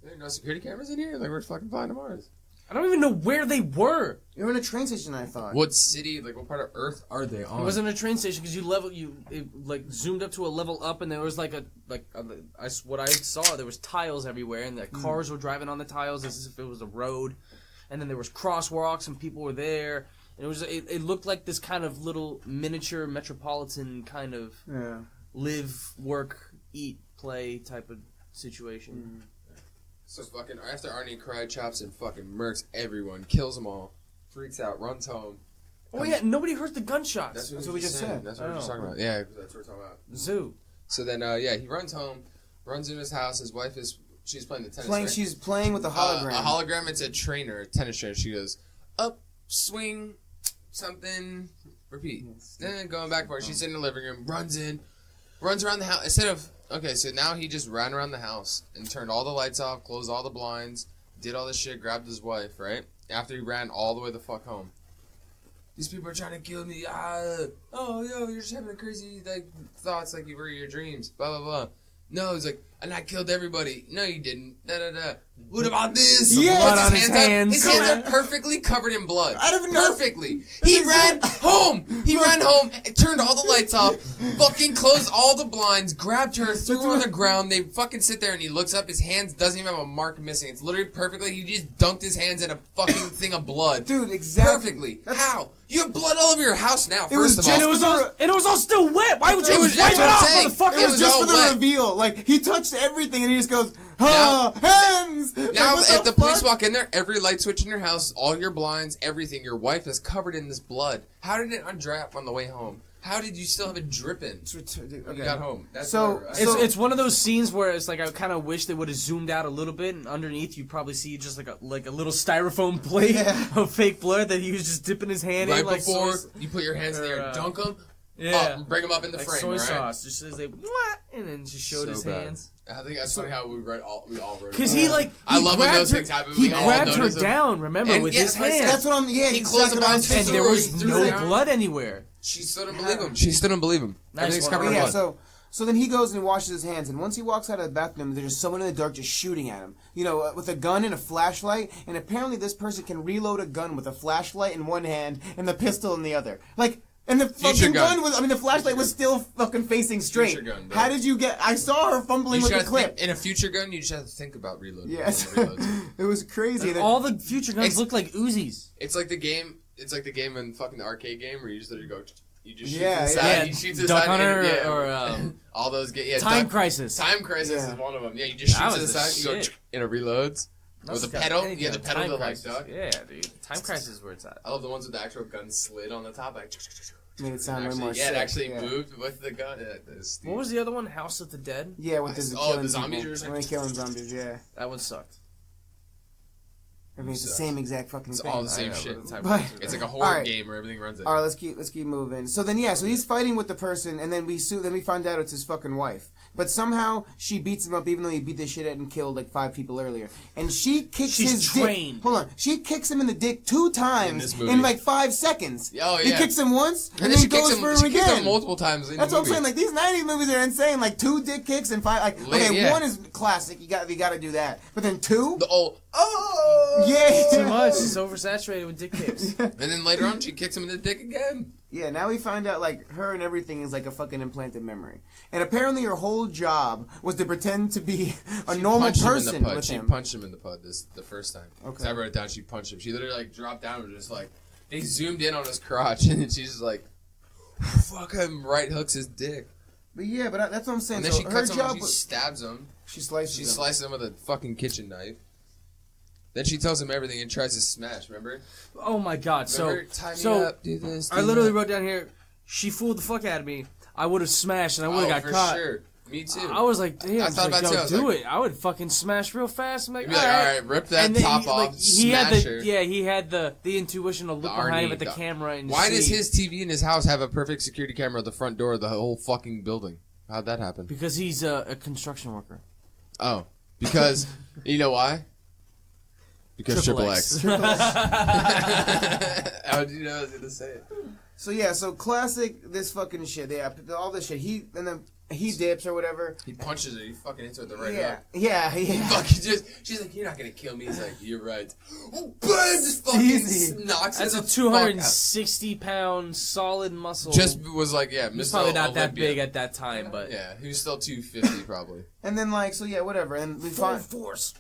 There are no security cameras in here. Like we're fucking flying to Mars. I don't even know where they were. You're in a train station, I thought. What city, like what part of Earth are they on? It wasn't a train station because it like zoomed up to a level up and there was what I saw, there was tiles everywhere and the cars were driving on the tiles as if it was a road. And then there was crosswalks and people were there. And it looked like this kind of little miniature metropolitan kind of live, work, eat, play type of situation. So fucking after Arnie karate chops and fucking murks everyone, kills them all, freaks out, runs home. Oh yeah, nobody heard the gunshots. That's what we just said. That's what we're just talking about. Yeah, that's what we're talking about. Zoo. So then, he runs home, runs into his house. His wife she's playing the tennis. Right? She's playing with a hologram. A hologram. It's a trainer, a tennis trainer. She goes up, swing, something, repeat. Then going back for it. She's in the living room, runs around the house instead of. Okay, so now he just ran around the house and turned all the lights off, closed all the blinds, did all this shit, grabbed his wife, right? After he ran all the way the fuck home. These people are trying to kill me. Oh, yo, you're just having crazy thoughts like you were your dreams. Blah, blah, blah. No, he's like, and I killed everybody. No, you didn't. Da, da, da. What about this? Blood on his hands. His hands are perfectly covered in blood. I don't even know. Perfectly. He ran home. He ran home, turned all the lights off, fucking closed all the blinds, grabbed her, threw her on the ground. They fucking sit there and he looks up. His hands doesn't even have a mark missing. It's literally perfectly. He just dunked his hands in a fucking thing of blood. Dude, exactly. Perfectly. How? You have blood all over your house now, it was all still wet. Why would you wipe it off, motherfucker? It was just for the reveal. Like, he touched everything and he just goes, hands! Now, if the police walk in there, every light switch in your house, all your blinds, everything, your wife is covered in this blood. How did it undrap on the way home? How did you still have it dripping when you got home? It's one of those scenes where it's like I kind of wish they would have zoomed out a little bit, and underneath you probably see just like a little styrofoam plate of fake blood that he was just dipping his hand in. Right before you put your hands in there and dunk them, bring them up in the frame, soy sauce, just as they and then just showed his hands. I think that's funny how we all wrote. Because I love when those things happen. He grabbed her down, remember, with his hands. That's what I'm. Yeah, he closed the blinds, and there was no blood anywhere. She still didn't believe him. She still didn't believe him. Everything's covered in blood. So then he goes and washes his hands, and once he walks out of the bathroom, there's just someone in the dark just shooting at him. You know, with a gun and a flashlight, and apparently this person can reload a gun with a flashlight in one hand and the pistol in the other. Like, And the fucking gun was, the flashlight was still fucking facing straight. Future gun, how did you get, I saw her fumbling with the clip. In a future gun, you just have to think about reloading. Yes. It was crazy. All the future guns look like Uzis. It's like the game in fucking the arcade game where you just literally go, you just shoot yeah, inside, yeah. you shoot inside. Duck Hunter or all those games. Yeah, Time Crisis. Time Crisis is one of them. Yeah, you just shoot to the side, you go, and it reloads. With the pedal, yeah, the pedal to like duck. Yeah, dude. Time Crisis is where it's at. I love the ones with the actual gun slid on the top, like. Made it sound way more sick. Yeah, it actually moved with the gun. What was the other one? House of the Dead? Yeah, with the zombies. When they killing zombies, yeah. That one sucked. It's the same exact fucking thing. It's all the same shit. But, it's like a horror game where everything runs. All right, let's keep moving. So then, so he's fighting with the person, and then we find out it's his fucking wife. But somehow she beats him up, even though he beat the shit out and killed like 5 people earlier. And she kicks his dick. Hold on, she kicks him in the dick 2 times in like 5 seconds. Oh yeah. He kicks him once, and then he goes for him again. She kicks him multiple times. That's what I'm saying. Like these '90s movies are insane. Like 2 dick kicks and 5. Like one is classic. You got to do that. But then 2. The old too much. It's oversaturated with dick kicks. And then later on, she kicks him in the dick again. Yeah, now we find out, like, her and everything is like a fucking implanted memory. And apparently her whole job was to pretend to be a normal person with him. She punched him in the pud the first time. Okay. So I wrote it down, she punched him. She literally, like, dropped down and just, like, they zoomed in on his crotch, and then she's just like, fuck him, right hooks his dick. But yeah, but that's what I'm saying. And then so she cuts him, she stabs him. She slices him with a fucking kitchen knife. Then she tells him everything and tries to smash, remember? Oh my god, remember, tie me up, do this, I literally wrote down here, she fooled the fuck out of me. I would have smashed and I would have got caught. Sure. Me too. I was like, damn, I thought about yo, do it. I would fucking smash real fast. I'm like, all right, rip that top off, smash her. Yeah, he had the intuition to look behind him at the camera and why does his TV in his house have a perfect security camera at the front door of the whole fucking building? How'd that happen? Because he's a construction worker. Oh, because, you know why? Because Triple X. How did you know I was going to say it? So yeah, so classic this fucking shit. Yeah, all this shit. He dips or whatever. He punches her. He fucking hits her with the right hook. He Yeah. She's like, you're not going to kill me. He's like, you're right. Oh, bam! Just fucking knocks That's a 260-pound solid muscle. Just was like, yeah, He's probably not that big at that time, but... Yeah, he was still 250 probably. And then like, so yeah, whatever. And we find... force.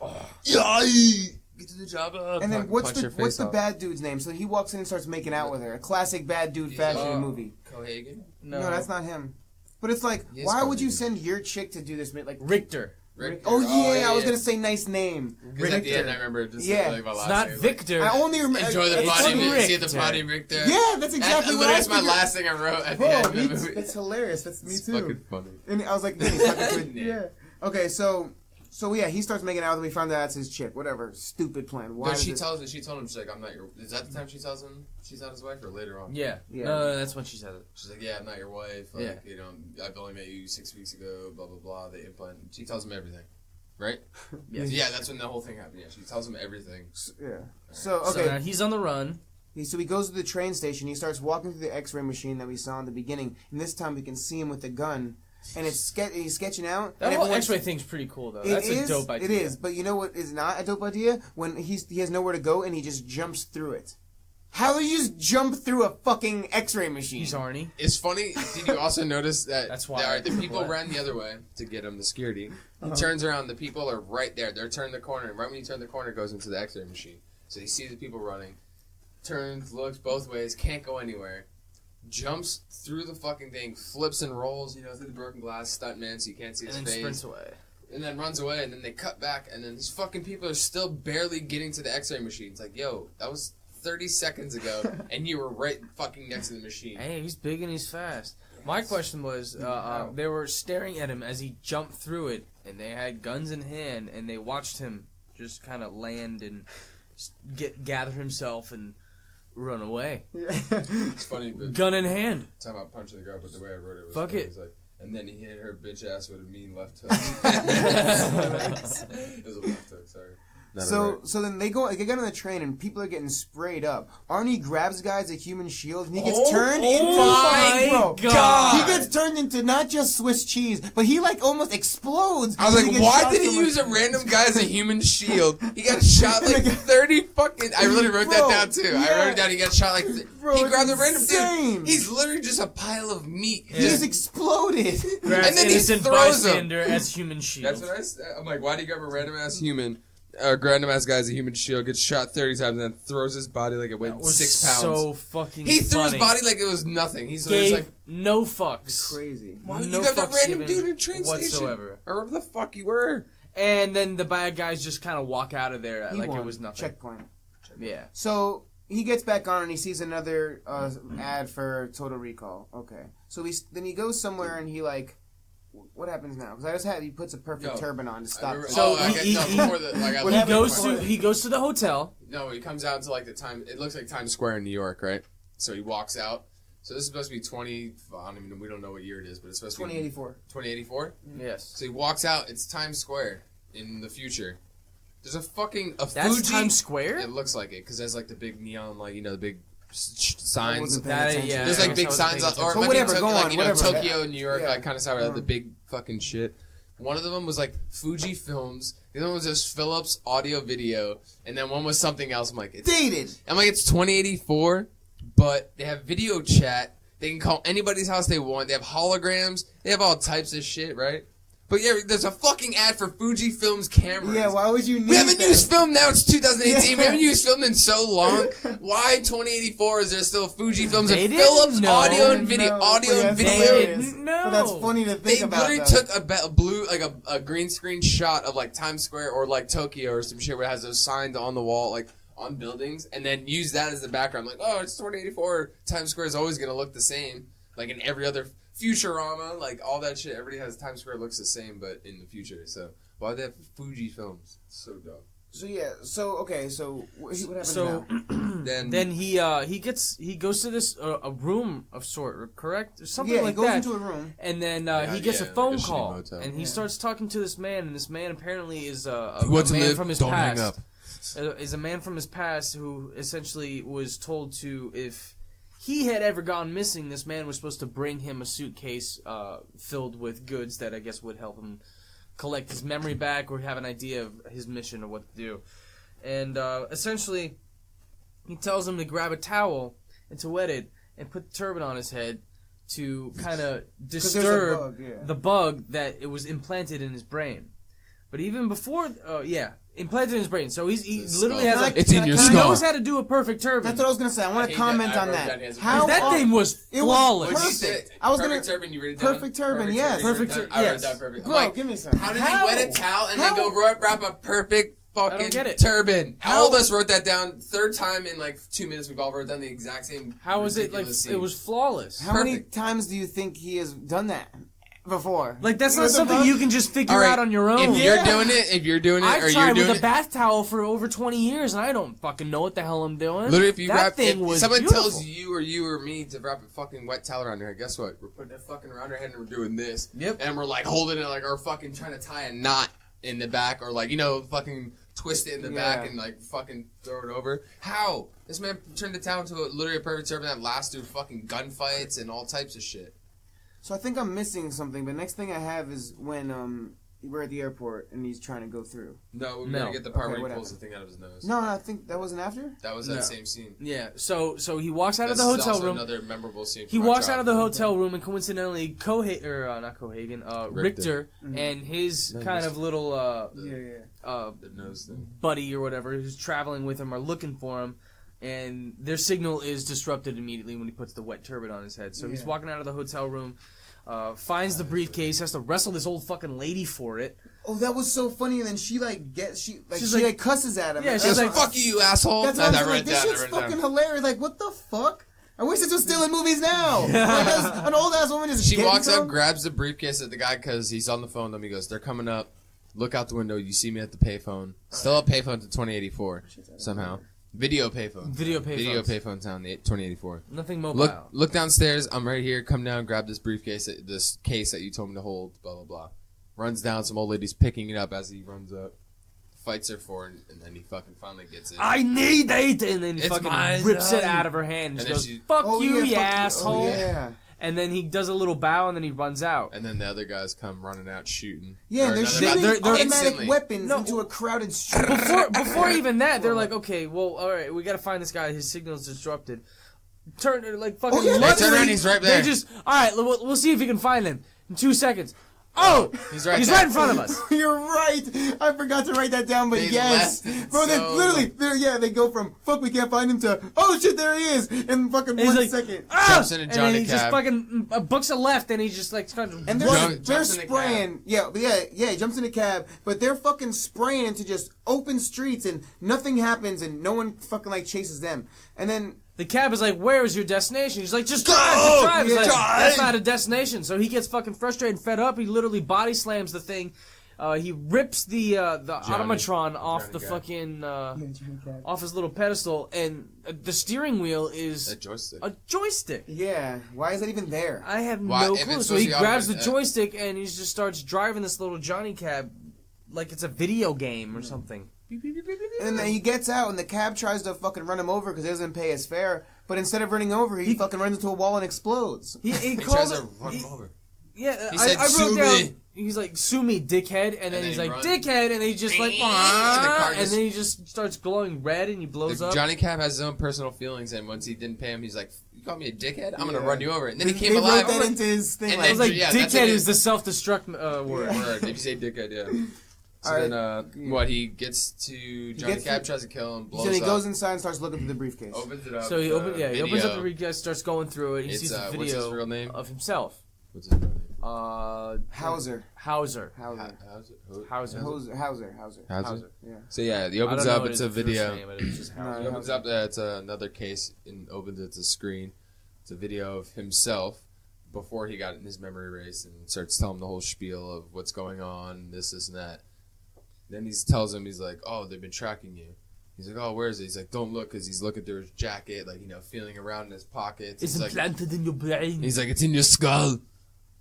Get to the job. And then what's the bad dude's name? So he walks in and starts making out with her. A classic bad dude fashion movie. Cohagen? No, that's not him. But it's like, why would you send your chick to do this? Like Richter. Oh yeah, I was gonna say nice name. Because at the end I remember just like my last it's not name. Victor. I only remember. Enjoy the body. See the body, Richter. Yeah, that's exactly what I That's my last thing I wrote at the end of the movie. That's hilarious. That's me too. It's fucking funny. And I was like, yeah. Okay, so yeah, he starts making out with me. Found out that's his chick. Whatever, stupid plan. Why? No, she told him. She's like, I'm not your. Is that the time she tells him she's not his wife, or later on? Yeah. No, that's when she said it. She's like, yeah, I'm not your wife. Like, you know, I've only met you 6 weeks ago. Blah blah blah. The implant. She tells him everything, right? Yes. Yeah, that's when the whole thing happened. Yeah, she tells him everything. Yeah. So okay. So now he's on the run. So he goes to the train station. He starts walking through the X-ray machine that we saw in the beginning, and this time we can see him with the gun. And he's sketching out. That whole X-ray thing's pretty cool, though. That's a dope idea. It is, but you know what is not a dope idea? When he has nowhere to go and he just jumps through it. How do you just jump through a fucking X-ray machine? He's Arnie. It's funny. Did you also notice that that's why the people ran the other way to get him, the security. He turns around. The people are right there. They're turning the corner. And right when you turn the corner, it goes into the X-ray machine. So he sees the people running. Turns, looks both ways. Can't go anywhere. Jumps through the fucking thing, flips and rolls, through the broken glass, stuntman, so you can't see his face. And then sprints away. And then runs away, and then they cut back, and then these fucking people are still barely getting to the X-ray machine. It's like, yo, that was 30 seconds ago, and you were right fucking next to the machine. Hey, he's big and he's fast. My question was, they were staring at him as he jumped through it, and they had guns in hand, and they watched him just kind of land and gather himself and run away. It's funny. Gun in hand. Talking about punching the girl, but the way I wrote it was fuck funny. it. It was like, and then he hit her bitch ass with a mean left hook. It was a left hook, sorry. So then they get on the train and people are getting sprayed up. Arnie grabs guys a human shield and he gets turned into God. He gets turned into not just Swiss cheese, but he like almost explodes. I was like, why did he use a random guy as a human shield? He got shot like 30 fucking. I really wrote that down too. Yeah. I wrote it down. He got shot like. He grabbed a random dude. He's literally just a pile of meat. He just exploded. And then he throws him as human shield. That's what I said. I'm like, why do you grab a random ass human? Random ass guy as a human shield, gets shot 30 times, and then throws his body like it weighed 6 pounds. So fucking. He threw his body like it was nothing. He's like no fucks. It's crazy. Why you got that random dude in a train whatsoever. Station? Or wherever the fuck you were. And then the bad guys just kind of walk out of there like it was nothing. Checkpoint. Yeah. So he gets back on and he sees another ad for Total Recall. Okay. So then he goes somewhere and he like. What happens now? Because he puts a perfect turban on to stop. He goes to the hotel. No, he comes out to like it looks like Times Square in New York, right? So he walks out. So this is supposed to be we don't know what year it is, but it's supposed to be 2084. 2084? Yes. So he walks out, it's Times Square in the future. There's a That's Fuji. Times Square? It looks like it, because there's like the big neon, like, the big signs. Yeah, there's like big signs, or Tokyo, New York, like kind of side the big fucking shit. One of them was like Fuji Films. The other one was just Philips Audio Video, and then one was something else. I'm like, it's dated. I'm like, it's 2084, but they have video chat. They can call anybody's house they want. They have holograms. They have all types of shit, right? But yeah, there's a fucking ad for Fuji Films cameras. Yeah, why would you need We haven't used film now, it's 2018. We haven't used film in so long. Why 2084 is there still Fuji Films and Philips audio and video? But that's funny to think about. They literally took a green screen shot of like Times Square or like Tokyo or some shit where it has those signs on the wall, like on buildings, and then use that as the background. Like, oh, it's 2084. Times Square is always going to look the same, like in every other Futurama, like all that shit. Everybody has Times Square looks the same, but in the future. So why do they have Fuji Films? It's so dumb. So yeah. So okay. So what happens now? then he goes to this a room of sort, correct? Something like that. Yeah, he goes into a room, and then he gets a phone call, and he starts talking to this man, and this man apparently is a man from his past. Is a man from his past who essentially was told to, if he had ever gone missing, this man was supposed to bring him a suitcase filled with goods that I guess would help him collect his memory back or have an idea of his mission or what to do. And essentially, he tells him to grab a towel and to wet it and put the turban on his head to kind of disturb the bug that it was implanted in his brain. But even before, implanted in his brain. So he literally has it's in your skull. He knows how to do a perfect turban. That's what I was gonna say. I want to comment on that. That thing was flawless. It was perfect. I was gonna turban. You read it down? Perfect turban. Yes. Perfect. I read that perfect. Bro, give me some. How did he wet a towel and then go wrap a perfect fucking turban? How? All of us wrote that down. Third time in like 2 minutes, we've all wrote down the exact same. How was it like? Scene. It was flawless. How many times do you think he has done that before? Like, that's not something you can just figure out on your own. If you're doing it, I've tried with a bath towel for over 20 years, and I don't fucking know what the hell I'm doing. Literally, if you was someone beautiful. tells you or me to wrap a fucking wet towel around your head, guess what? We're putting it fucking around our head and we're doing this. Yep. And we're like holding it like, or fucking trying to tie a knot in the back, or like, fucking twist it in the back and like fucking throw it over. How? This man turned the towel into literally a perfect turban that lasts through fucking gunfights and all types of shit. So I think I'm missing something. The next thing I have is when we're at the airport and he's trying to go through. No, we're gonna get the part where he pulls the thing out of his nose. No, I think that wasn't after. That was that same scene. Yeah. So he walks out of the hotel room. Another memorable scene. He walks out of the hotel room, and coincidentally, Richter and his kind of little the nose thing. buddy or whatever who's traveling with him are looking for him. And their signal is disrupted immediately when he puts the wet turban on his head. So he's walking out of the hotel room, finds the briefcase, has to wrestle this old fucking lady for it. Oh, that was so funny. And then she cusses at him. Yeah, she's like, "Fuck you, asshole." That's what I was like, this shit's fucking hilarious. Like, what the fuck? I wish this was still in movies now. An old ass woman is. She walks up, grabs the briefcase at the guy because he's on the phone. Then he goes, "They're coming up. Look out the window. You see me at the payphone. Still a payphone to 2084 somehow." Video payphone sound 2084. Nothing mobile. Look downstairs. I'm right here. Come down. Grab this briefcase. This case that you told me to hold. Blah blah blah. Runs down. Some old lady's picking it up as he runs up. fights her for it, and then he fucking finally gets it. I need it! And then he It's fucking rips it out of her hand. And she goes, fuck you, you asshole. Yeah. And then he does a little bow, and then he runs out. And then the other guys come running out shooting. Yeah, they're shooting automatic weapons into a crowded street. Before even that, they're like, okay, well, all right, we got to find this guy. His signal's disrupted. Turn fucking. They turn around, he's right there. They just, all right, we'll see if we can find him in 2 seconds. Oh, he's right in front of us. You're right. I forgot to write that down, but yes. Bro, they go from, fuck, we can't find him to, oh shit, there he is, in fucking 1 second. Jumps in a Johnny and then he cab. just fucking books a left, and he just like starts and they're spraying. He jumps in a cab, but they're fucking spraying into just open streets, and nothing happens, and no one fucking like chases them. And then the cab is like, where is your destination? He's like, just drive. He's like, that's not a destination. So he gets fucking frustrated and fed up. He literally body slams the thing. He rips the automatron off the fucking off his little pedestal, and the steering wheel is a joystick. Yeah, why is that even there? I have no clue. So he grabs the joystick and he just starts driving this little Johnny cab like it's a video game or something. And then he gets out, and the cab tries to fucking run him over because he doesn't pay his fare. But instead of running over, he fucking runs into a wall and explodes. He tries to run him over. Yeah, he said, I wrote sue down. Me. He's like, sue me, dickhead, and then he's like, runs. dickhead, and then he just like, and then he just starts glowing red, and he blows up. Johnny Cab has his own personal feelings, and once he didn't pay him, he's like, you call me a dickhead? I'm gonna run you over. And then he came alive. Wrote that into his thing. And I was like, dickhead is the self-destruct word. If you say dickhead, yeah. So then, he gets to Johnny Cab, tries to kill him, blows up. So he goes inside and starts looking through the briefcase. Opens it up. So he opens up the briefcase, starts going through it. He sees a video what's his real name? of himself. What's his real name? Hauser. Yeah. So yeah, he opens up. It's a video. He opens up. It's another case. And opens. It's a screen. It's a video of himself before he got in his memory erased, and starts telling him the whole spiel of what's going on, this and that. Then he tells him, he's like, oh, they've been tracking you. He's like, oh, where is it? He's like, don't look, because he's looking through his jacket, like, feeling around in his pockets. It's implanted in your brain. He's like, it's in your skull.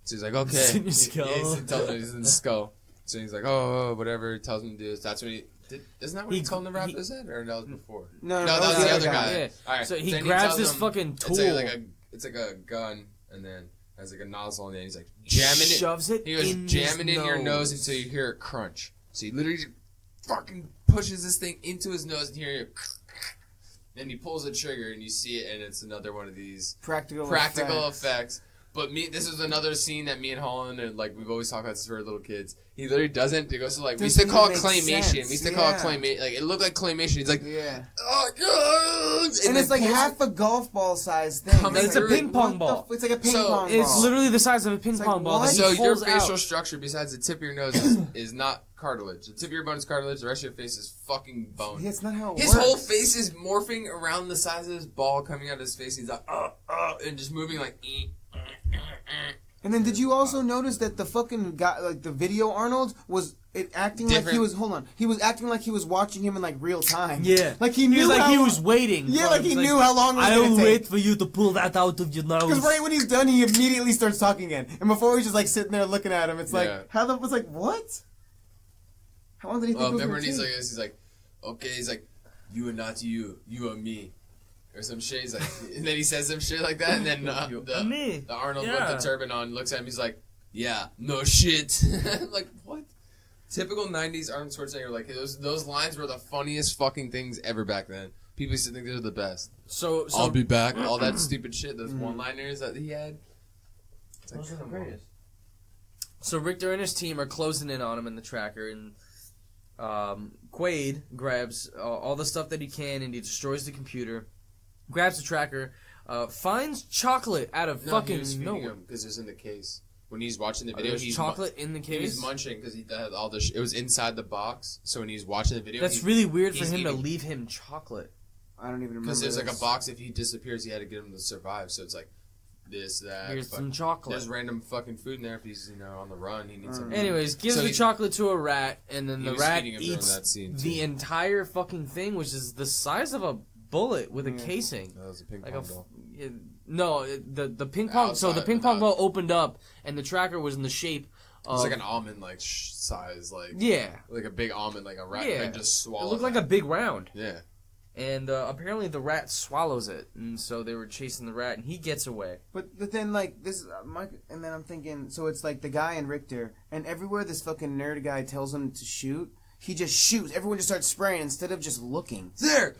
So he's like, okay. It's in your skull. He tells him it's in the skull. So he's like, oh, whatever. He tells him to do this. That's when isn't that what he told him to wrap his head? Or that was before? No, that was the other guy. Yeah. All right. So he grabs this fucking tool. It's like a gun, and then has like a nozzle on it. He's like jamming it. Shoves it. He goes in jamming his in your nose until you hear it crunch. So he literally just fucking pushes this thing into his nose and you hear it. Then he pulls the trigger and you see it, and it's another one of these practical effects. But this is another scene that me and Holland, and like we've always talked about this for little kids. He literally doesn't. It goes to like we used to call it claymation. We used to call it claymation. Like it looked like claymation. He's like, oh god, and it's like half a golf ball size thing. It's a ping pong ball. It's like a ping pong ball. It's literally the size of a ping pong ball. So your facial structure, besides the tip of your nose, is not cartilage. The tip of your bone is cartilage. The rest of your face is fucking bone. That's not how it works. His whole face is morphing around the size of this ball coming out of his face. He's like, and just moving like. And then did you also notice that the fucking guy, like the video Arnold, was acting different. Like he was, hold on, he was acting like he was watching him in like real time. Yeah. Like he knew he was waiting. Yeah, like he knew how long it was going to take. I'll wait for you to pull that out of your nose. Because right when he's done, he immediately starts talking again. And before he's just like sitting there looking at him, it's like, it's like, what? How long did he think it was remember when he's like, okay, he's like, you are not you, you are me. Or some shit, he's like, and then he says some shit like that, and then the Arnold with the turban on looks at him, he's like, yeah, no shit. Like, what? Typical 90s Arnold Schwarzenegger, like, those lines were the funniest fucking things ever back then. People used to think they were the best. So I'll be back, all that stupid shit, those one-liners that he had. It's like, come on. So Richter and his team are closing in on him in the tracker, and Quaid grabs all the stuff that he can, and he destroys the computer. Grabs the tracker, finds chocolate out of fucking nowhere. Because it was in the case. When he's watching the video, he's chocolate in the case. He was munching because he had all the. It was inside the box. So when he's watching the video, that's really weird for him to leave him chocolate. I don't even remember. Because there's like a box. If he disappears, he had to get him to survive. So it's like this, that. Here's some chocolate. There's random fucking food in there. If he's on the run, he needs something. Anyways, gives the chocolate to a rat, and then the rat eats the entire fucking thing, which is the size of a bullet with a casing. That was a ping pong ball. No, the ping pong. So the ping pong ball opened up, and the tracker was in the shape It's like an almond like size, like like a big almond, like a rat could just swallow. It looked like a big round. Yeah. And apparently the rat swallows it, and so they were chasing the rat, and he gets away. But then like this, and then I'm thinking, so it's like the guy and Richter, and everywhere this fucking nerd guy tells him to shoot, he just shoots. Everyone just starts spraying instead of just looking. There.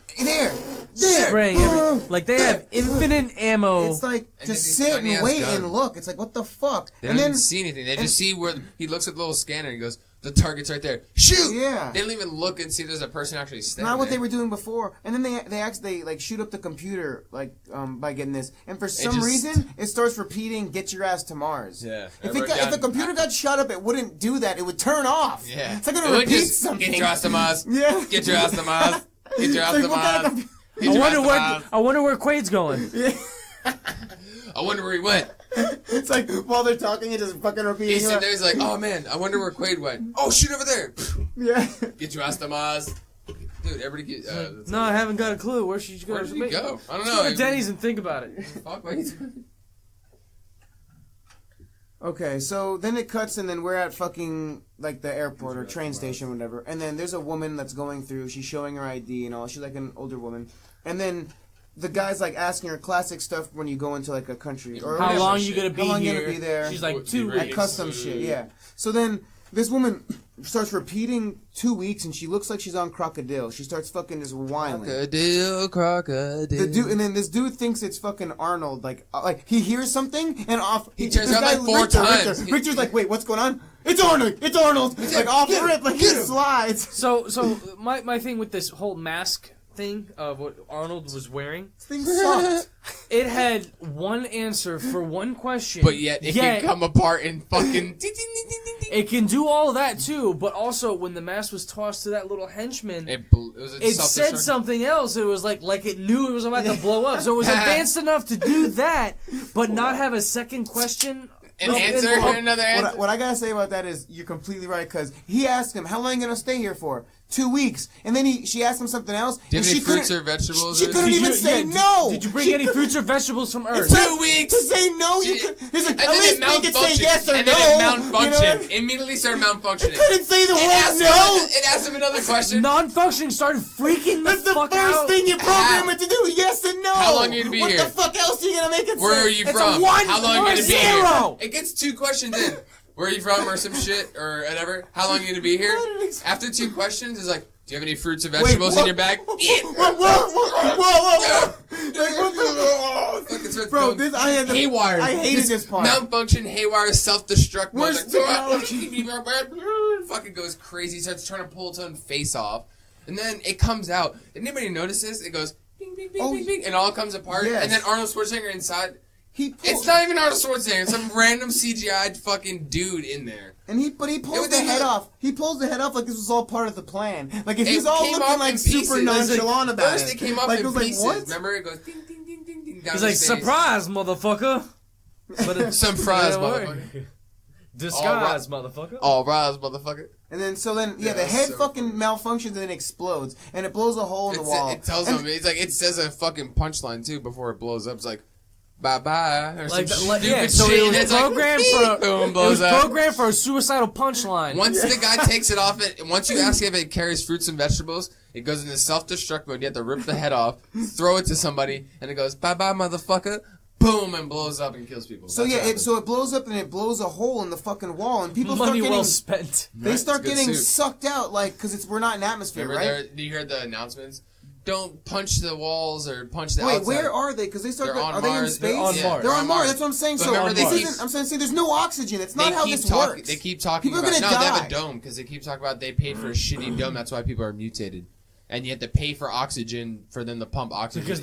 Spraying like they have infinite ammo. It's like just sit and wait and look. It's like what the fuck. They don't even see anything. They just see where he looks at the little scanner and he goes, the target's right there. Shoot! Yeah. They don't even look and see there's a person actually standing. Not what they were doing before. And then they like shoot up the computer like by getting this. And for some reason it starts repeating "Get your ass to Mars." Yeah. If the computer got shut up, it wouldn't do that. It would turn off. Yeah. It's like gonna repeat something. Get your ass to Mars. Yeah. Get your ass to Mars. Get your ass to Mars. I wonder where Quaid's going. Yeah. I wonder where he went. It's like while they're talking, it just fucking repeating. He's sitting there, he's like, oh man, I wonder where Quaid went. Oh, shoot over there. Yeah. Get your ass to Mars. Dude, everybody get... no, I haven't got a clue. Where should you go? Where did he go? I don't know. Go to Denny's and think about it. Fuck, Okay, so then it cuts, and then we're at fucking, like, the airport or train station or whatever. And then there's a woman that's going through. She's showing her ID and all. She's, like, an older woman. And then the guy's, like, asking her classic stuff when you go into, like, a country. Or how long you gonna be here? How long you gonna be there? She's like, 2 weeks. At customs shit, yeah. So then this woman starts repeating 2 weeks, and she looks like she's on Crocodile. She starts fucking just whining. Crocodile. The dude, and then this dude thinks it's fucking Arnold. Like he hears something, and off. He turns around like 4 times. Richter's like, wait, what's going on? It's Arnold! It's Arnold! Like off the rip, like he slides. So my thing with this whole mask thing of what Arnold was wearing. This thing sucked. It had one answer for one question. But yet it can come apart and fucking... It can do all of that too, but also when the mask was tossed to that little henchman, it said something else. It was like it knew it was about to blow up. So it was advanced enough to do that, but not have a second question. Another answer. What I gotta say about that is you're completely right, because he asked him, how long are you gonna stay here for? 2 weeks. And then she asked him something else. Do you have any fruits or vegetables? She couldn't even say no. Did you bring any fruits or vegetables from Earth? 2 weeks. To say no, you could. At least make it say yes or no. And then it malfunctioned. Immediately started malfunctioning. It couldn't say the word no. It asked him another question. Non-functioning started freaking the fuck out. That's the first thing you program it to do. Yes and no. How long are you gonna be here? What the fuck else are you gonna make it say? Where are you from? It's a 1 How long are you gonna be here? It gets 2 questions in. Where are you from or some shit or whatever? How long are you gonna be here? After 2 questions, it's like, do you have any fruits or vegetables in your bag? Whoa. Bro, haywire. I hated this part. Malfunction, haywire, self-destruct. Where's technology? Fucking goes crazy. Starts trying to pull its own face off. And then it comes out. Did anybody notice this? It goes, bing, bing, bing, bing, bing. And it all comes apart. Yes. And then Arnold Schwarzenegger inside. It's not even Arnold Schwarzenegger. It's some random CGI fucking dude in there. And he pulls the head off. He pulls the head off like this was all part of the plan. Like if he's all looking like super nonchalant about it. First it came off in pieces. Like, remember it goes ding ding ding ding ding down. He's like, surprise, motherfucker. But surprise, motherfucker. Disguise, motherfucker. All rise, motherfucker. And then the head fucking malfunctions and then explodes and it blows a hole in the wall. It tells him it says a fucking punchline too before it blows up. It's like, bye-bye. Or some stupid shit. So it was programmed programmed for a suicidal punchline. Once the guy takes it off, once you ask if it carries fruits and vegetables, it goes into self-destruct mode. You have to rip the head off, throw it to somebody, and it goes, bye-bye, motherfucker. Boom, and blows up and kills people. So it blows up and it blows a hole in the fucking wall, and people money well spent. They start getting sucked out, like, because we're not in atmosphere, right? Do you hear the announcements? Don't punch the walls or punch the outside. Wait, where are they? Because they start. Are they in space? They're on Mars. They're on Mars. That's what I'm saying. So I'm saying there's no oxygen. It's not how this works. They keep talking about. They have a dome because they keep talking about they paid for a shitty dome. That's why people are mutated, and you have to pay for oxygen for them to pump oxygen because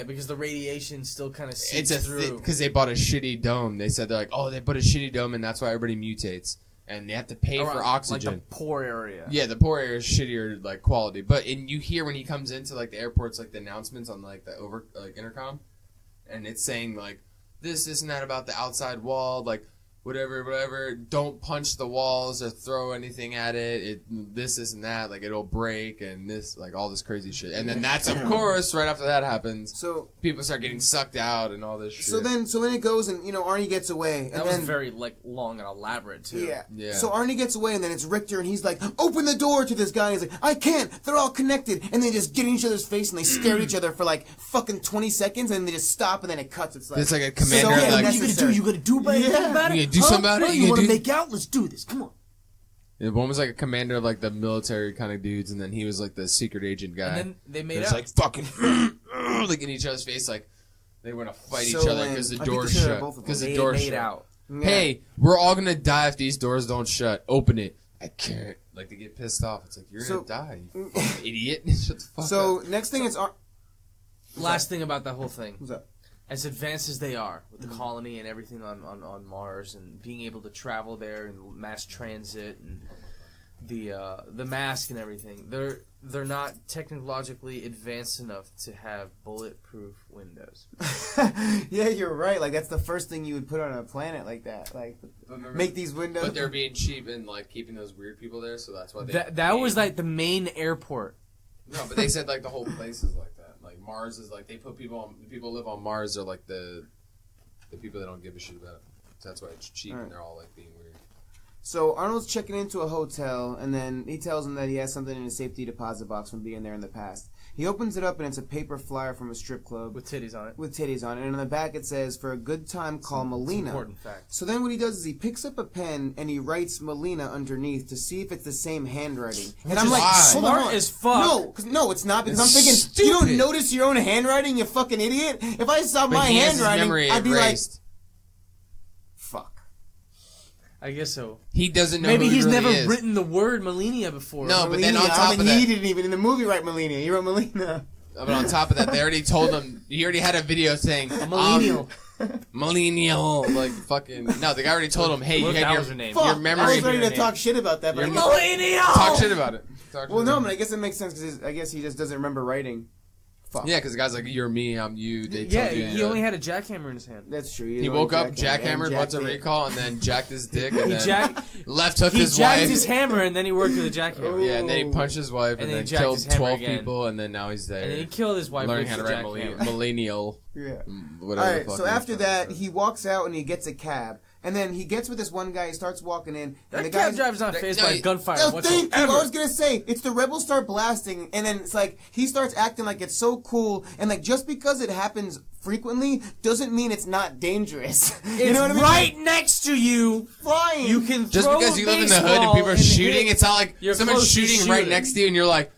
because the radiation still kind of seeps through. Because they bought a shitty dome. They said they put a shitty dome and that's why everybody mutates. And they have to pay for oxygen. Like the poor area. Yeah, the poor area is shittier like quality. But you hear when he comes into like the airports, like the announcements on like the intercom, and it's saying like this and that about the outside wall. Like whatever. Don't punch the walls or throw anything at it. This, and that. Like, it'll break and this, like, all this crazy shit. And then that's, of course, right after that happens. So people start getting sucked out and all this shit. So then it goes and, Arnie gets away. That was very, like, long and elaborate, too. Yeah. So Arnie gets away and then it's Richter and he's like, open the door to this guy. And he's like, I can't. They're all connected. And they just get in each other's face and they stare at each other for, like, fucking 20 seconds and then they just stop and then it cuts. It's like a commander. So like, what you gonna do about it? Do something about it? You want to make out? Let's do this. Come on. Yeah, one was like a commander of like the military kind of dudes, and then he was like the secret agent guy. And then they made out. It's like fucking like in each other's face, like they want to fight each other because the door's shut. Because the door's shut. Out. Yeah. Hey, we're all gonna die if these doors don't shut. Open it. I can't. Like they get pissed off. It's like you're gonna die, you fucking idiot. Shut the fuck up. So next thing is last thing about that whole thing. What's up? As advanced as they are with the colony and everything on Mars and being able to travel there and mass transit and the mask and everything, they're not technologically advanced enough to have bulletproof windows. Yeah, you're right. Like that's the first thing you would put on a planet like that. Like make these windows. But they're being cheap and like keeping those weird people there, so that's why they. That was like the main airport. No, but they said like the whole place is like that. Like Mars is like they put people live on Mars are like the people that don't give a shit about it. So that's why it's cheap and they're all like being weird. So Arnold's checking into a hotel and then he tells him that he has something in his safety deposit box from being there in the past. He opens it up and it's a paper flyer from a strip club with titties on it. And on the back it says, "For a good time, call Melina." Important fact. So then what he does is he picks up a pen and he writes Melina underneath to see if it's the same handwriting. And I'm like, smart as fuck. No, it's not, because I'm thinking, stupid. You don't notice your own handwriting, you fucking idiot? If I saw my handwriting, I'd be like, fuck. I guess so. He doesn't know. Maybe who he he's really never is. written the word Melina before. No, Melina, but then on top of that, he didn't even in the movie write Melina. He wrote Melina. But on top of that, they already told him. He already had a video saying a millennial. Millennial, like fucking. No, the guy already told him, "Hey, you got your name. Your memory." I was ready to talk shit about that, but millennial. Talk shit about it. Well, no, but I guess it makes sense because I guess he just doesn't remember writing. Fuck. Yeah, because the guy's like, "You're me, I'm you." They told you, he only had a jackhammer in his hand. That's true. He woke up, jackhammered, went to recall, and then jacked his dick, and then left hooked his wife. He jacked his hammer, and then he worked with a jackhammer. Yeah, and then he punched his wife, and then killed 12 people, and then now he's there. And then he killed his wife. Learning how to write millennial. Yeah. Whatever. All right. So after that, he walks out and he gets a cab. And then he gets with this one guy, he starts walking in. And the cab driver's not faced by gunfire whatsoever. Thank you. I was going to say, it's the rebels start blasting, and then it's like, he starts acting like it's so cool, and like, just because it happens frequently, doesn't mean it's not dangerous. You know what I mean? Right next to you. Flying. You can just throw because you live in the hood and people are shooting, it's not like someone's shooting right next to you, and you're like,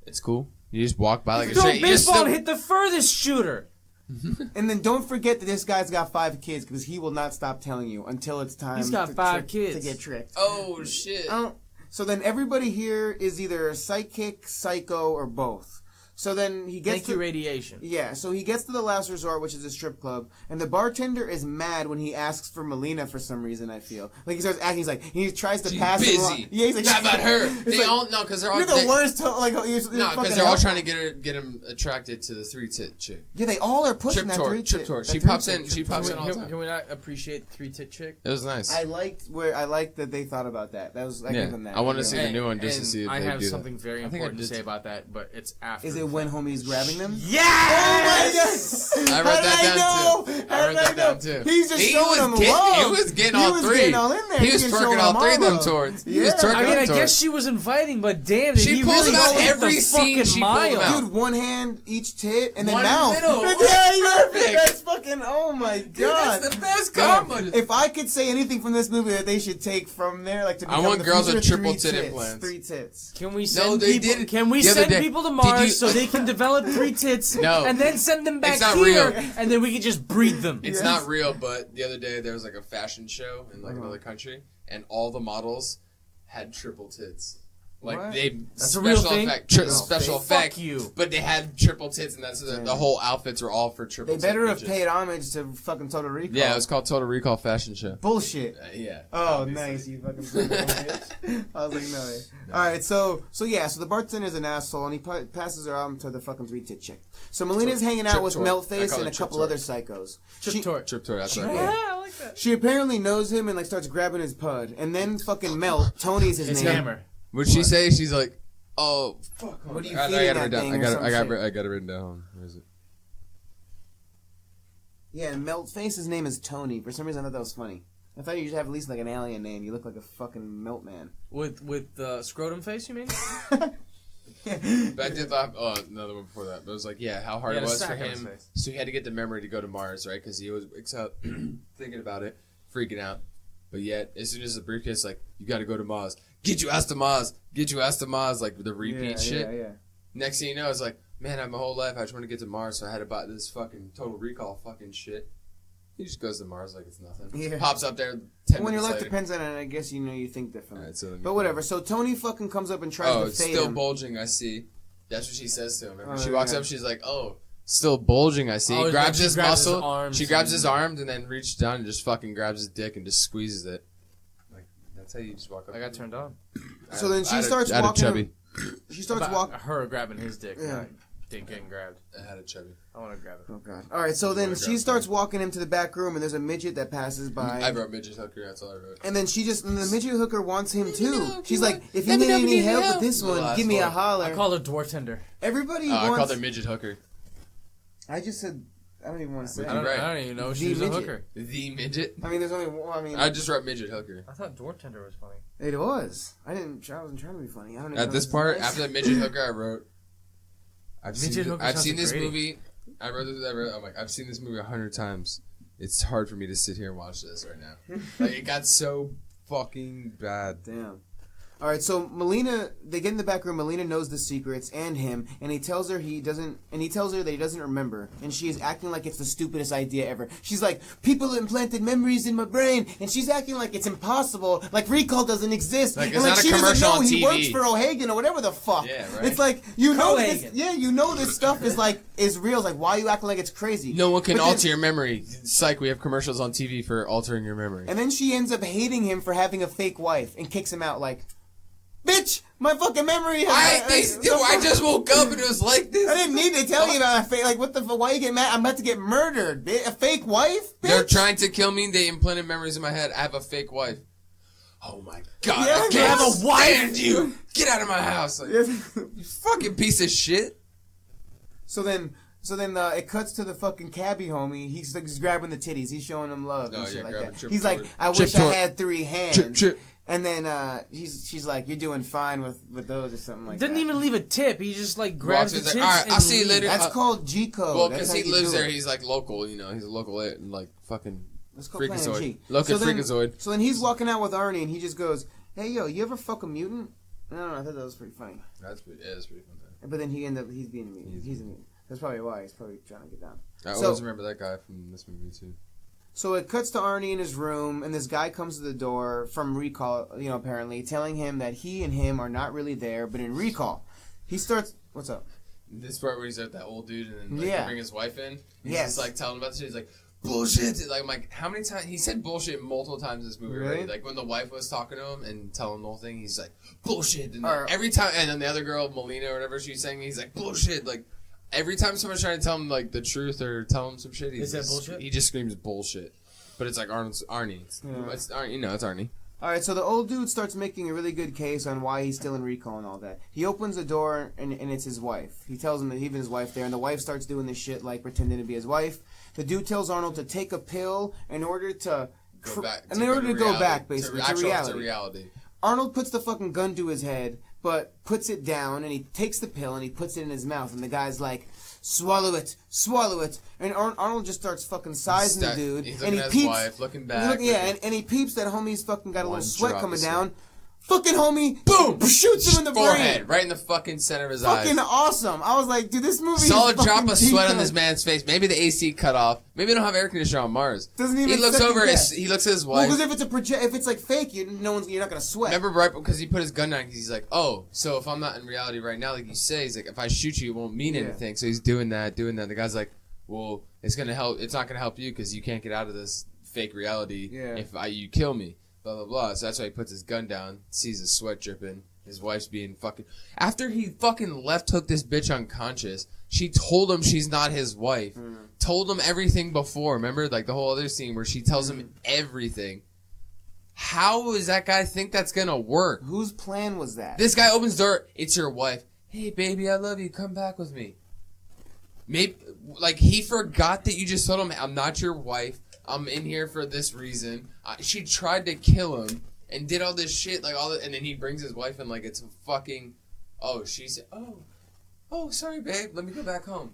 it's cool. You just walk by like a straight. Throw baseball and hit the furthest shooter. And then don't forget that this guy's got 5 kids, because he will not stop telling you until it's time. He's got 5 kids to get tricked. Oh shit! So then everybody here is either psychic, psycho, or both. So then he gets radiation. Yeah, so he gets to the last resort, which is a strip club, and the bartender is mad when he asks for Melina for some reason, I feel. Like, he starts acting, he's like, he tries to pass busy. him along. Yeah, he's like, not about her. They like, all, no, because they're all... You're the worst, like... No, because they're all trying to get him attracted to the 3-tit chick. Yeah, they all are pushing that 3-tit. Trip tour. She pops in all the time. Can we not appreciate the 3-tit chick? It was nice. I liked that they thought about that. That was, I give them that. I want to see the new one just to see if they do that. I have something very important to say about that, but it's after. Is it when homies grabbing them? Yeah! Oh my god! I wrote that down too. He's just showing them love. He was getting all three. Getting all in there. He was twerking all 3 of them towards. He was twerking I guess she was inviting, but damn, did she he pulls really out go every the scene fucking she mile? pulled out. Dude, one hand, each tit, and then one mouth. Middle. Yeah, perfect. That's fucking, oh my god. Dude, that's the best combo. If I could say anything from this movie that they should take from there, like to become I want the girls with future, triple 3 tit tits. implants. 3 tits. Can we send people to Mars so they can develop 3 tits and then send them back here and then we can just breed them? It's not real, but the other day there was like a fashion show in like another country and all the models had triple tits. Like What? That's a real thing? Special effect. Fuck you. But they had triple tits, and that's the whole outfits were all for triple tits. They better have paid homage to fucking Total Recall. Yeah, it was called Total Recall Fashion Show. Bullshit. Yeah. Oh, obviously. nice, you fucking son of a bitch. I was like, no way. Alright, so the bartender's an asshole, and he passes her arm to the fucking 3-tit chick. So Melina's hanging out with Meltface and a couple other psychos. Trip Tour, that's right. Yeah, I like that. She apparently knows him and like starts grabbing his pud, and then fucking Melt, Tony's his name. Hammer. What'd she say? She's like, oh, fuck. What are you I feeding got that thing? I got it written down. Where is it? Yeah, and Meltface's name is Tony. For some reason, I thought that was funny. I thought you'd have at least like an alien name. You look like a fucking Melt Man. With scrotum face, you mean? But I did laugh. Oh, another one before that. But it was like, yeah, how hard it was for him. So he had to get the memory to go to Mars, right? Because he was thinking about it, freaking out. But yet, as soon as the briefcase, like, you got to go to Mars. Get you ass to Mars. Get you ass to Mars. Like the repeat shit. Yeah. Next thing you know, it's like, man, I have my whole life. I just want to get to Mars, so I had to buy this fucking Total Recall fucking shit. He just goes to Mars like it's nothing. Yeah. Pops up there 10 minutes when your life later. depends on it, I guess you think differently. Right, but whatever. So Tony fucking comes up and tries to fade it's still him. bulging, I see. That's what she says to him. She walks up, she's like, oh, still bulging, I see. Grabs his muscle. She grabs his arm and then reaches down and just fucking grabs his dick and just squeezes it. Like, that's how you just walk up. I got turned on. So then she starts walking. She starts walking. Her grabbing his dick. Yeah. Dick getting grabbed. I had a chubby. I want to grab it. Oh, God. All right, so then she starts walking him to the back room, and there's a midget that passes by. I wrote midget hooker, that's all I wrote. And then the midget hooker wants him, too. She's like, if you need any help with this one, give me a holler. I call her dwarf tender. Everybody wants... I called her midget hooker. I just said... I don't even want to say it. I don't even know she's a hooker. The midget? I mean, there's only one... I just wrote midget hooker. I thought dwarf tender was funny. It was. I wasn't trying to be funny. I don't even At this part, after the midget hooker, I wrote... I've seen this movie. I'm like, I've seen this movie 100 times. It's hard for me to sit here and watch this right now. Like, it got so fucking bad. Damn. All right, so Melina, they get in the back room. Melina knows the secrets and him, and he tells her that he doesn't remember, and she is acting like it's the stupidest idea ever. She's like, people implanted memories in my brain, and she's acting like it's impossible, like recall doesn't exist, like and like she doesn't know he works for O'Hagan or whatever the fuck. Yeah, right. It's like you know this stuff is real. It's like, why are you acting like it's crazy? No one can alter your memory. Psych, we have commercials on TV for altering your memory. And then she ends up hating him for having a fake wife and kicks him out like. Bitch, my fucking memory. I just woke up and it was like this. I didn't need to tell you about a fake. Like, what the fuck? Why you get mad? I'm about to get murdered. A fake wife? Bitch? They're trying to kill me. They implanted memories in my head. I have a fake wife. Oh my god! Yeah, I can't have a wife. You get out of my house, like, you fucking piece of shit. So then it cuts to the fucking cabbie homie. He's grabbing the titties. He's showing them love and shit like that. He's like, I wish I had 3 hands. And then she's like, "You're doing fine with those or something like that." Didn't even leave a tip. He just like grabs the tips. All right, I'll see you later. That's called G code. Well, because he lives there, he's like local. You know, he's a local like fucking freakazoid. Local freakazoid. So then he's walking out with Arnie, and he just goes, "Hey yo, you ever fuck a mutant?" No, I thought that was pretty funny. That's pretty funny. But then he's being a mutant. He's a mutant. That's probably why he's probably trying to get down. I always remember that guy from this movie too. So it cuts to Arnie in his room, and this guy comes to the door from Recall, apparently, telling him that he and him are not really there, but in Recall. He starts... What's up? This part where he's at that old dude and then bring his wife in. He's just like telling him about the shit. He's like, bullshit! Like, I'm like, how many times... He said bullshit multiple times in this movie already. Like, when the wife was talking to him and telling him the whole thing, he's like, bullshit! And every time... And then the other girl, Melina or whatever she's saying, he's like, bullshit! Like... Every time someone's trying to tell him like the truth or tell him some shit, he just screams bullshit. But it's like Arnie. It's Arnie. It's Arnie. All right, so the old dude starts making a really good case on why he's still in Recall and all that. He opens the door, and it's his wife. He tells him that even his wife there, and the wife starts doing this shit like pretending to be his wife. The dude tells Arnold to take a pill in order to go back, basically, to reality. Arnold puts the fucking gun to his head, but puts it down, and he takes the pill, and he puts it in his mouth, and the guy's like... Swallow it, and Arnold just starts fucking sizing the dude, he's and he at peeps, his wife, looking back, and he peeps that homie's fucking got a little sweat coming down, Fucking homie, boom, shoots him in the forehead, brain. right in the fucking center of his eyes. Fucking awesome. I was like, dude, this movie Solid is drop of sweat detailed. on this man's face. Maybe the AC cut off. Maybe they don't have air conditioner on Mars. Doesn't even he looks second over. guess. He looks at his Well, wife. because if it's like fake, you're not gonna sweat. Remember, right? Because he put his gun down. Because he's like, oh, so if I'm not in reality right now, like you say, he's like, if I shoot you, it won't mean anything. So he's doing that. The guy's like, well, it's gonna help. It's not gonna help you because you can't get out of this fake reality if you kill me. Blah blah blah. So that's why he puts his gun down, sees his sweat dripping. His wife's being fucking... After he fucking left-hooked this bitch unconscious, she told him she's not his wife. Told him everything before. Remember? Like the whole other scene where she tells him everything. How does that guy think that's gonna work? Whose plan was that? This guy opens the door. It's your wife. Hey, baby, I love you. Come back with me. Maybe... Like, he forgot that you just told him, I'm not your wife. I'm in here for this reason. She tried to kill him. And did all this shit, and then he brings his wife in like it's a fucking, sorry babe, let me go back home.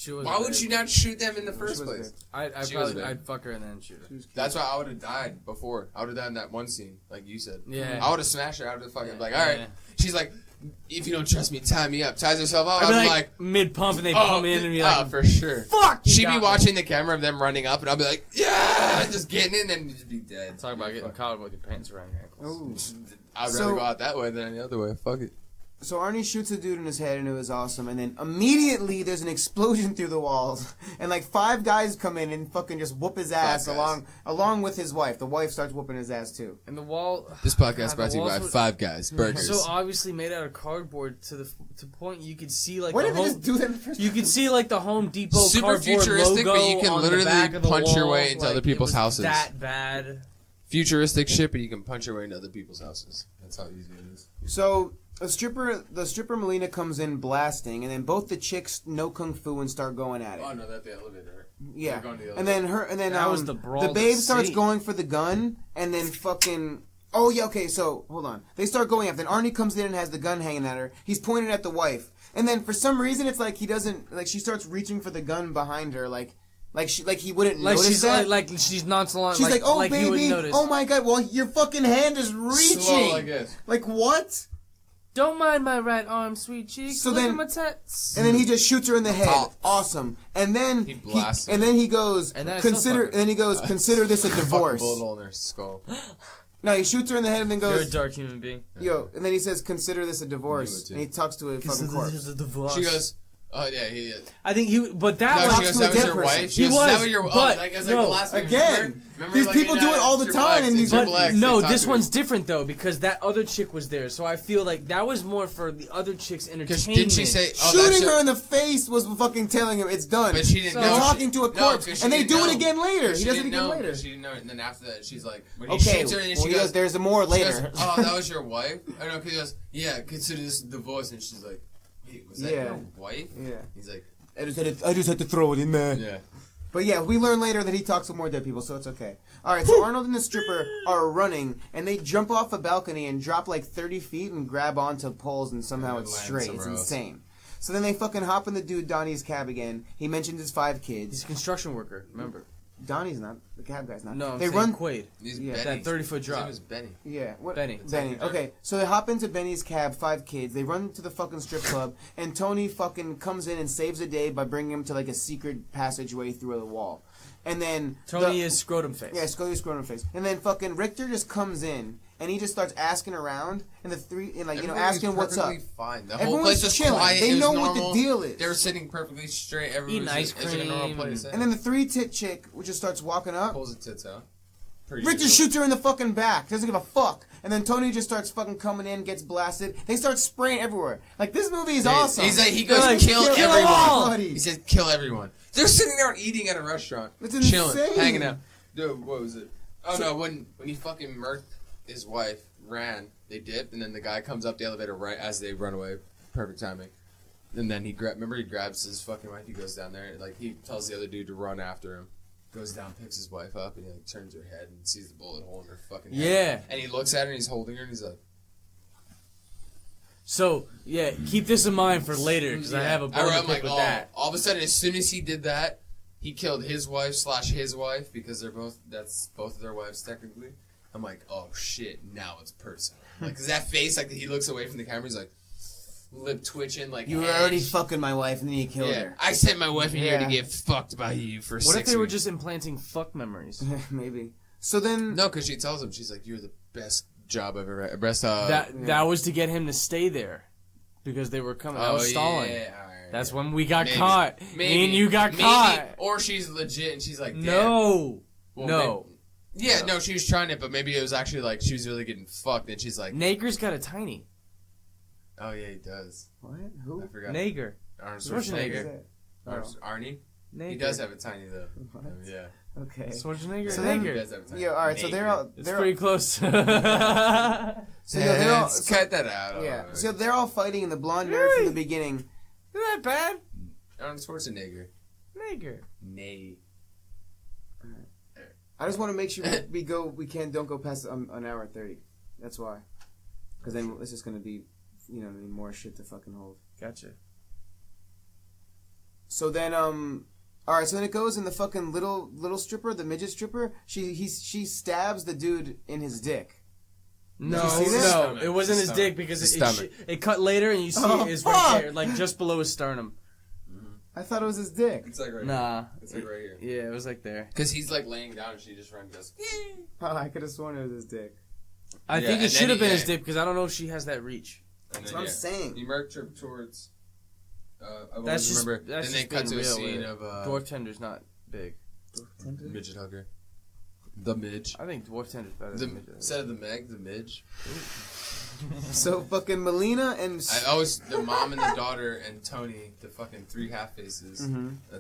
Why would you not shoot them in the first place? I'd fuck her and then shoot her. That's why I would have died before. I would have died in that one scene, like you said. Yeah. I would have smashed her. I would have fucking all right. She's like, if you don't trust me, tie me up. Ties herself up. I'm like mid pump and they pump in and be like, for sure. Fuck. She'd be watching the camera of them running up, and I'll be like, yeah, just getting in and just be dead. Talk about getting caught with your pants around your ankles. I'd rather go out that way than any other way. Fuck it. So Arnie shoots a dude in his head, and it was awesome. And then immediately there's an explosion through the walls, and like 5 guys come in and fucking just whoop his ass along with his wife. The wife starts whooping his ass too. And the wall. This podcast brought to you by 5 Guys Burgers. So obviously made out of cardboard to the point you could see like. Why did they just do that in the first You could see like the Home Depot super cardboard futuristic, logo but you can on literally the back of the punch your wall. way into other people's houses. That bad. Futuristic shit, but you can punch your way into other people's houses. That's how easy it is. So the stripper Melina comes in blasting, and then both the chicks know kung fu and start going at it. Oh no, that's the elevator. Yeah, going to the and then that was the brawl. The babe starts going for the gun, and then fucking. Oh yeah, okay. So hold on, they start going after. Then Arnie comes in and has the gun hanging at her. He's pointing at the wife, and then for some reason it's like he doesn't like. She starts reaching for the gun behind her, like he wouldn't notice she's that. Like she's nonchalant. She's like, oh like baby, oh my god. Well, your fucking hand is reaching. Slow like this. Like what? Don't mind my right arm, sweet cheek. So Look then, at my tats. And then he just shoots her in the head. Awesome. And then he blasts and then he goes consider. And then he goes consider this a divorce. Bullet hole in her skull. No, he shoots her in the head and then goes. You're a dark human being. Yo, and then he says, "Consider this a divorce." And he talks to a fucking corpse. This is a divorce. She goes, "Oh yeah, he is." I think he, but that No, was she goes, "That was your wife." She goes, "That was your wife." But Like, no, the last again. Remember, These people do it all the time, and these. But no, this one's different though because that other chick was there, so I feel like that was more for the other chick's entertainment. Didn't she say shooting her in the face was fucking telling him it's done? But she didn't They're know. Talking to a corpse, and they do it again later. He does it again later. She didn't know it, and then after that, she's like, when he shoots her, and then she goes, "There's more later." Goes, "Oh, that was your wife?" I know, because he goes, "Yeah, consider this a divorce," and she's like, "Wait, was that your wife?" Yeah. He's like, I just had to throw it in there. Yeah. But yeah, we learn later that he talks with more dead people, so it's okay. Alright, so Arnold and the stripper are running, and they jump off a balcony and drop like 30 feet and grab onto poles, and somehow it's straight. It's insane. So then they fucking hop in the dude Donnie's cab again. He mentions his 5 kids. He's a construction worker, remember. Donnie's not. The cab guy's not. No, they run Quaid. Yeah, that 30-foot drop. His name is Benny. Yeah, what? Benny. Okay, so they hop into Benny's cab, 5 kids. They run to the fucking strip club, and Tony fucking comes in and saves the day by bringing him to like a secret passageway through the wall. And then Tony is scrotum face. Yeah, scrotum face. And then fucking Richter just comes in. And he just starts asking around, and asking what's up. Fine. The Everyone's whole place was chilling. quiet. They know normal. what the deal is. They were sitting perfectly straight. Eating ice cream. A normal place. And then the 3-tit chick, which just starts walking up. Pulls the tits out. Richter shoots her in the fucking back. Doesn't give a fuck. And then Tony just starts fucking coming in, gets blasted. They start spraying everywhere. Like, this movie is awesome. He's like, he goes, kill everyone. He says, kill everyone. They're sitting there eating at a restaurant. It's insane. Chilling, hanging out. Dude, what was it? Oh, no, when he fucking murked his wife, ran, they dipped, and then the guy comes up the elevator right as they run away. Perfect timing. And then he grabs his fucking wife, he goes down there, like, he tells the other dude to run after him. Goes down, picks his wife up, and he like turns her head and sees the bullet hole in her fucking head. Yeah. And he looks at her and he's holding her and he's like... So, yeah, keep this in mind for later, because I have a bone to pick with that. All of a sudden, as soon as he did that, he killed his wife / his wife, because that's both of their wives technically. I'm like, oh shit, now it's personal. Like, cause that face, like, he looks away from the camera, he's like, lip twitching, like, you were already fucking my wife, and then you killed her. I sent my wife in here to get fucked by you for 6 weeks. What if they were just implanting fuck memories? Maybe. So then... No, because she tells him, she's like, you're the best job I've ever had. That was to get him to stay there. Because they were coming. I was stalling. Yeah, That's when we got caught. Me and you got caught. Or she's legit and she's like, Dad. No. Well, no. No, she was trying it, but maybe it was actually like she was really getting fucked and she's like... Nager's got a tiny. Oh, yeah, he does. What? Who? I forgot. Nager. Arnold Schwarzenegger. Arnie? Nager. He does have a tiny, though. What? Yeah. Okay. Schwarzenegger. So Nager. He does have a tiny. Yeah, alright, so they're all... It's pretty close. So they're all... cut that out. Yeah. So they're all fighting, and the blonde nerd from the beginning... Isn't that bad? Arnold Schwarzenegger. Nager. Nay. I just want to make sure don't go past an hour and 30. That's why. Because then it's just going to be, more shit to fucking hold. Gotcha. So then, alright, so then it goes in the fucking little stripper, the midget stripper, she stabs the dude in his dick. No, you see this? no, it wasn't his dick because it cut later and you see it is right there, like just below his sternum. I thought it was his dick. It's like right Nah. here. It's like right here. Yeah, it was like there. Because he's like laying down and she just runs and goes, Oh, I could have sworn it was his dick. I think it should have been his dick because I don't know if she has that reach. That's what I'm saying. He marked her towards... That's just then they cut to a scene of... Dwarf Tender's not big. Midget hugger. The midge. I think Dwarf Tender's better than Midget. Instead of the Meg, the midge. So fucking Melina and... the mom and the daughter and Tony, the fucking 3 half faces. Mm-hmm. I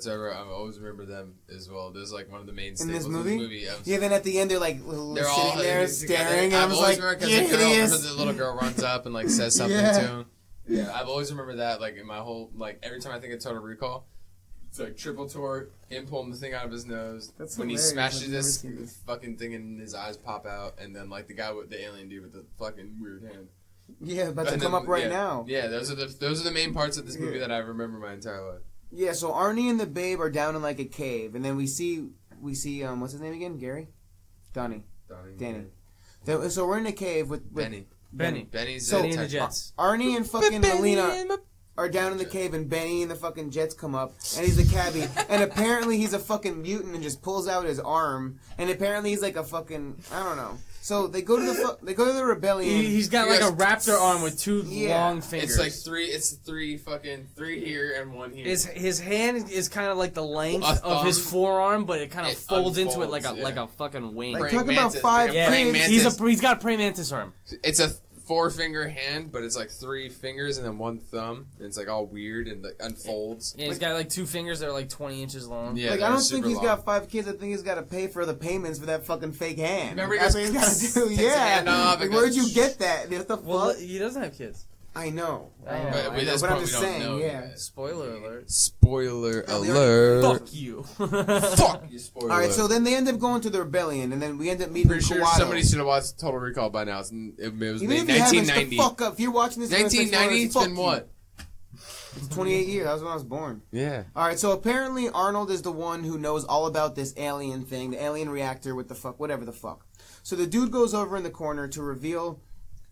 always remember them as well. There's like one of the main in staples this movie. Of the movie. Yeah, then at the end they're like they're sitting there staring. I've I was always like, remember because the little girl runs up and like says something to him. Yeah, I've always remember that like in my whole every time I think of Total Recall. It's like triple tort, him pulling the thing out of his nose. That's when hilarious. he smashes this fucking thing and his eyes pop out, and then like the guy with the alien dude with the fucking weird hand. Yeah, about to come up right now. Yeah, those are the main parts of this movie that I remember my entire life. Yeah, so Arnie and the babe are down in like a cave, and then we see what's his name again? Gary, Danny. So we're in a cave with Benny. Benny's Benny and the Jets. Arnie and fucking Melina are down in the cave, and Benny and the fucking Jets come up, and he's the cabbie, and apparently he's a fucking mutant and just pulls out his arm, and apparently he's like a fucking, I don't know. So they go to the rebellion. He's got like a raptor arm with 2 long fingers. It's like 3. It's 3 here and 1 here. His hand is kind of like the length of his forearm, but it kind of folds into it like a fucking wing. Like talking about 5 kids. He's got a praying mantis arm. It's a 4-finger hand, but it's like 3 fingers and then 1 thumb. And it's like all weird and like unfolds. Yeah, he's got like 2 fingers that are like 20 inches long. Yeah, like I don't think he's got 5 kids. I think he's got to pay for the payments for that fucking fake hand. Remember, that's what he's got to do. Yeah. Like, where'd you get that? What the fuck? Well, he doesn't have kids. I know. But I'm just saying. Yeah. Spoiler alert. Spoiler alert. Fuck you. Fuck you. Spoiler. All right. So then they end up going to the rebellion, and then we end up meeting. Pretty sure somebody should have watched Total Recall by now. It was Even made if 1990. You fuck up. If you're watching this, 1990. It's been what? It's 28 years. That was when I was born. Yeah. All right. So apparently Arnold is the one who knows all about this alien thing, the alien reactor with the fuck, whatever the fuck. So the dude goes over in the corner to reveal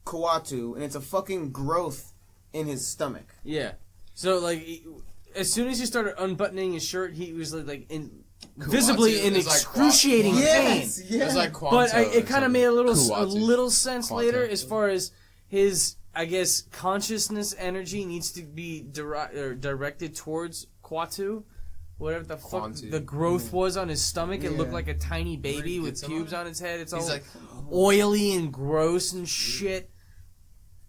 Kuatu, and it's a fucking growth in his stomach. Yeah. So like, as soon as he started unbuttoning his shirt, he was like visibly in excruciating pain. Yes. It was like Quanto, but it kind of made a little sense Quanto. later as far as his, I guess, consciousness energy needs to be directed towards Kuatu. Whatever the fuck the growth was on his stomach, it looked like a tiny baby with pubes on its head. It's all like oily and gross and shit.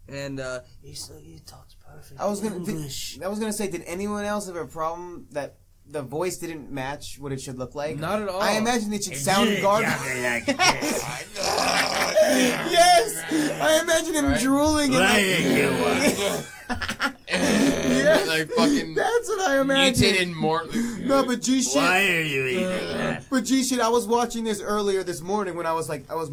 And he talks perfect English. I was gonna say, did anyone else have a problem that the voice didn't match what it should look like? Not at all. I imagine it should sound garbage. Yes, I imagine him drooling. Yeah, like fucking. That's what I imagine. Mutated more. No, but G shit. Why are you eating that? But G shit, I was watching this earlier this morning when I was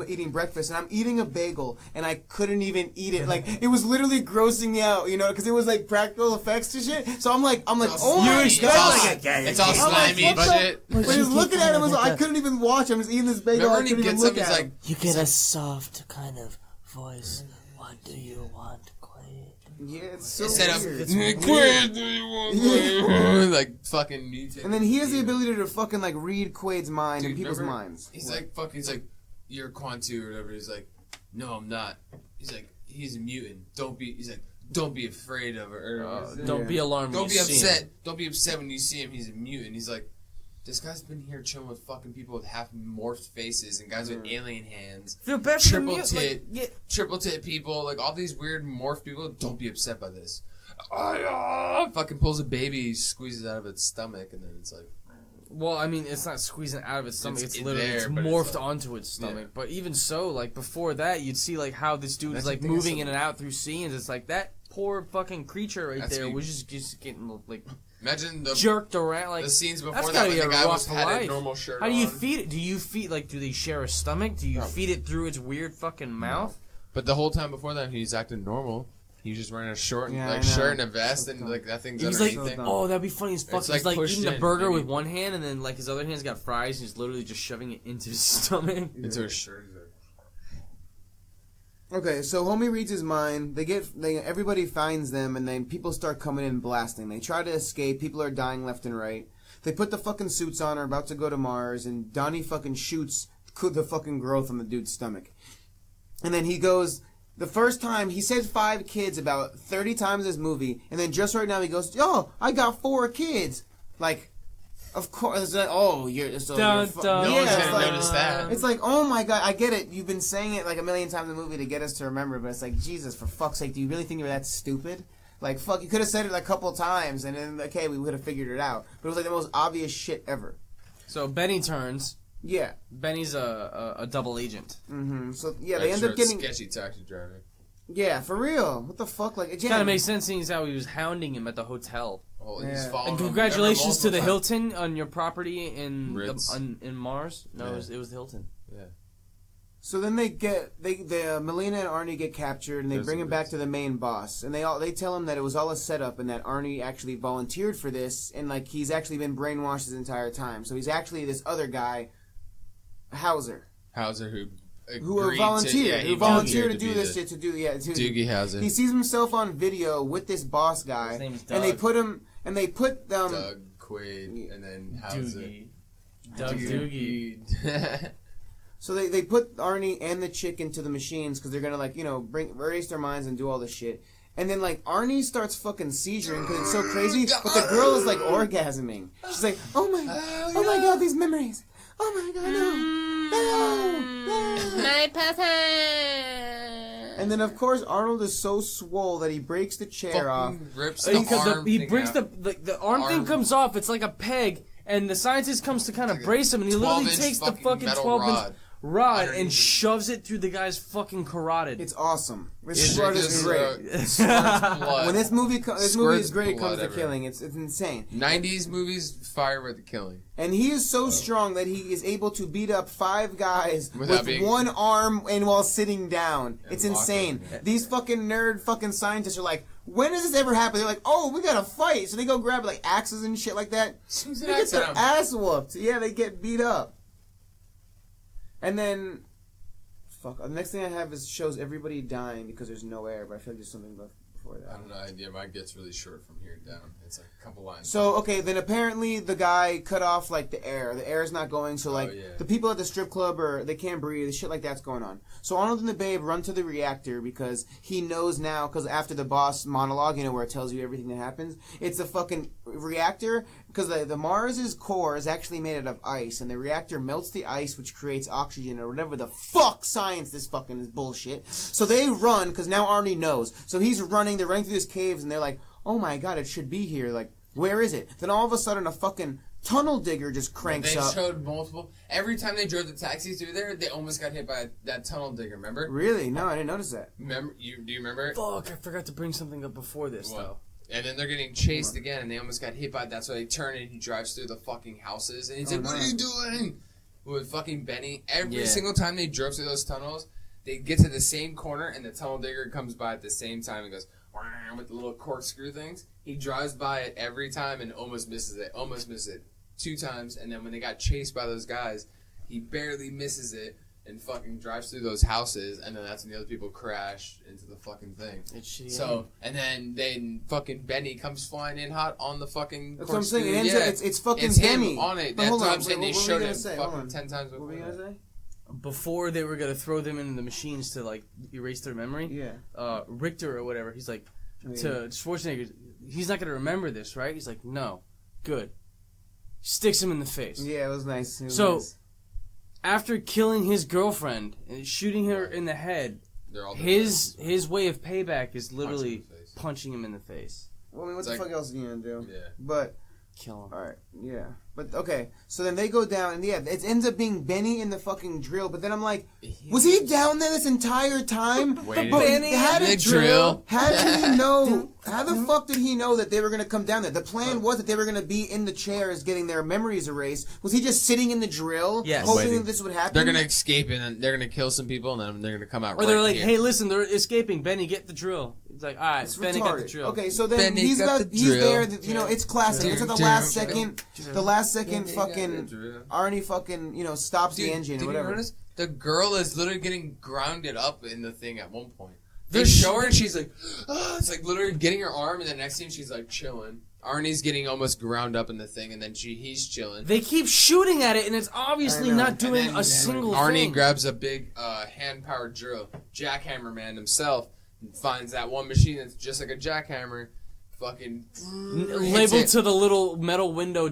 eating breakfast, and I'm eating a bagel, and I couldn't even eat it. Like, it was literally grossing me out, because it was like practical effects to shit. So I'm like, oh my god. It's all slimy and shit. But he's looking at him, I couldn't even watch. I'm just eating this bagel. Remember when he gets up, he's like, you get a soft kind of voice What do you want, Quaid? Yeah, it's so weird. Quaid, do you want, Quaid? Like fucking mutant. And then he has the ability to fucking like read Quaid's mind and people's remember? minds. He's like fucking. He's like, you're Quantu or whatever. He's like, no, I'm not. He's like, he's a mutant. Don't be. He's like, don't be afraid of her. Don't be alarmed. Don't be upset. Don't be upset when you see him. He's a mutant. He's like, this guy's been here chilling with fucking people with half morphed faces and guys with alien hands. Feel bad for Triple tit people, like all these weird morphed people. Don't be upset by this. Fucking pulls a baby, squeezes it out of its stomach, and then it's like. Well, I mean, it's not squeezing out of its stomach. It's literally there, morphed onto its stomach. Yeah. But even so, like before that, you'd see like how this dude is like moving in and out through scenes. It's like that poor fucking creature right there was just getting like. Imagine the jerked around like the scenes before that when the guy had a normal shirt on. How do you feed it? Do you feed like? Do they share a stomach? Do you feed it through its weird fucking mouth? No. But the whole time before that, he's acting normal. He's just wearing a short shirt and a vest, and like that thing's underneath like, him. Oh, that'd be funny as fuck. It's he's like eating a burger with one hand, and then like his other hand's got fries, and he's literally just shoving it into his stomach. Into his shirt. Okay, so homie reads his mind. Everybody finds them, and then people start coming in blasting. They try to escape. People are dying left and right. They put the fucking suits on, are about to go to Mars, and Donnie fucking shoots the fucking growth on the dude's stomach. And then he goes, the first time, he said 5 kids about 30 times in this movie, and then just right now he goes, yo, I got 4 kids. Like, of course, it's like, oh, you're... So dun, you're dun, no one's gonna notice that. It's like, oh my god, I get it. You've been saying it like a million times in the movie to get us to remember, but it's like, Jesus, for fuck's sake, do you really think you were that stupid? Like, fuck, you could have said it like a couple times, and then, okay, we would have figured it out. But it was like the most obvious shit ever. So Benny turns. Yeah. Benny's a double agent. Mm-hmm. So, yeah, they end up getting... sketchy taxi driver. Yeah, for real. What the fuck? Like, kind of makes sense seeing how he was hounding him at the hotel. Oh, he's and congratulations to the Hilton on your property in Mars. No, it was the Hilton. Yeah. So then Melina and Arnie get captured, and they bring him back to the main boss, and they tell him that it was all a setup, and that Arnie actually volunteered for this, and like he's actually been brainwashed this entire time. So he's actually this other guy, Hauser who volunteered to do this shit Doogie Howser. He sees himself on video with this boss guy, and they put Doug Quaid and then Hauser. Doogie. So they put Arnie and the chick into the machines because they're gonna erase their minds and do all this shit. And then Arnie starts fucking seizuring because it's so crazy, but the girl is orgasming. She's like, oh my god, these memories. Oh my god, no. My person. And then of course Arnold is so swole that he breaks the chair off. Rips he breaks the arm thing comes off. It's like a peg, and the scientist comes to kind of brace him, and he literally takes the fucking 12-inch rod and shoves it through the guy's fucking carotid. It's awesome. This part is great. When this movie is great, it comes to killing. It's insane. 90s movies fire with the killing. And he is so strong that he is able to beat up 5 guys with one arm and while sitting down. It's insane. These fucking nerd fucking scientists are like, when does this ever happen? They're like, oh, we gotta fight. So they go grab axes and shit like that. They get their ass whooped. Yeah, they get beat up. And then, the next thing I have shows everybody dying because there's no air, but I feel like there's something before that. I don't know. Yeah, mine gets really short from here down. It's like a couple lines. So, okay, then apparently the guy cut off, the air. The air is not going, so, the people at the strip club, they can't breathe. Shit like that's going on. So Arnold and the Babe run to the reactor because he knows now, because after the boss monologue, where it tells you everything that happens, it's a fucking reactor, because the Mars's core is actually made out of ice, and the reactor melts the ice, which creates oxygen, or whatever the fuck science this fucking is bullshit. So they run, because now Arnie knows. So he's running, they're running through these caves, and they're like, oh my god, it should be here. Like, where is it? Then all of a sudden, a fucking tunnel digger just cranks up. They showed multiple. Every time they drove the taxis through there, they almost got hit by that tunnel digger, remember? Really? No, I didn't notice that. Do you remember? Fuck, I forgot to bring something up before this, though. And then they're getting chased again, and they almost got hit by that, so they turn and he drives through the fucking houses, and he's like, what are you doing? With fucking Benny. Every single time they drove through those tunnels, they get to the same corner, and the tunnel digger comes by at the same time and goes, with the little corkscrew things. He drives by it every time and almost misses it. Almost misses it 2 times, and then when they got chased by those guys, he barely misses it, and fucking drives through those houses, and then that's when the other people crash into the fucking thing. So, and then fucking Benny comes flying in hot on the fucking. That's what I'm saying. It's fucking it's Benny him on it. But That's hold what on, I'm saying. They showed him fucking 10 times before. What were you gonna say? Before they were gonna throw them into the machines to like erase their memory. Yeah. Richter or whatever. He's like to Schwarzenegger. He's not gonna remember this, right? He's like, no, good. Sticks him in the face. Yeah, it was nice. Nice. After killing his girlfriend and shooting her in the head, his way of payback is literally punching him in the face. Well, I mean, what the fuck else are you gonna do? Yeah. But kill him. All right. Yeah. But okay. So then they go down, and it ends up being Benny in the fucking drill. But then I'm like, was he down there this entire time? Benny had a drill. How did he know? How the fuck did he know that they were gonna come down there? The plan was that they were gonna be in the chairs, getting their memories erased. Was he just sitting in the drill, hoping that this would happen? They're gonna escape, and then they're gonna kill some people, and then they're gonna come out. Or they're like, hey, listen, they're escaping. Benny, get the drill. It's like, all right, Benny got the drill. Okay, so then he's there. You know, it's classic. It's at the last second. The last second, fucking Arnie fucking stops the engine or whatever. The girl is literally getting grounded up in the thing at one point. They show her and she's like, oh, it's like literally getting her arm, and the next scene she's like chilling. Arnie's getting almost ground up in the thing, and then he's chilling. They keep shooting at it, and it's obviously not doing a single thing. Arnie grabs a big hand-powered drill. Jackhammer Man himself finds that one machine that's just like a jackhammer. Fucking labeled to the little metal window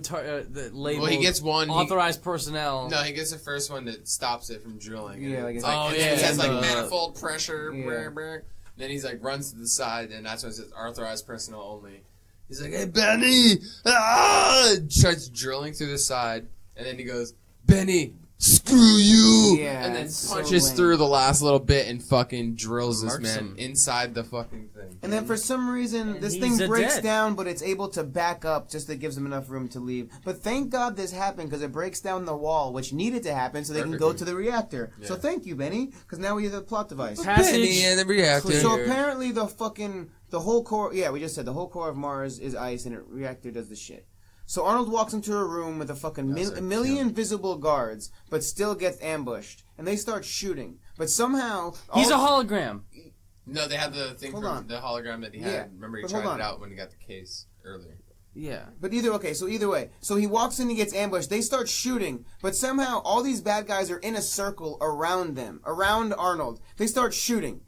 label. Well, he gets one authorized personnel. No, he gets the first one that stops it from drilling. Yeah, like it's it has like manifold pressure. Yeah. Then he's like runs to the side, and that's when it says authorized personnel only. He's like, "Hey, Benny!" Starts drilling through the side, and then he goes, "Benny, screw you!" Yeah, and then punches through the last little bit and fucking drills this man inside the fucking thing. And then for some reason, this thing breaks down, but it's able to back up just that gives him enough room to leave. But thank God this happened, because it breaks down the wall, which needed to happen so they can go to the reactor. Yeah. So thank you, Benny, because now we have the plot device. Benny and the reactor. So apparently the whole core, we just said the whole core of Mars is ice, and the reactor does the shit. So Arnold walks into a room with a fucking million visible guards, but still gets ambushed. And they start shooting. But somehow... He's a hologram. No, they had the thing from the hologram that he had. Yeah, remember, he tried it out when he got the case earlier. Yeah. But either way. So he walks in and he gets ambushed. They start shooting. But somehow all these bad guys are in a circle around them. Around Arnold. They start shooting.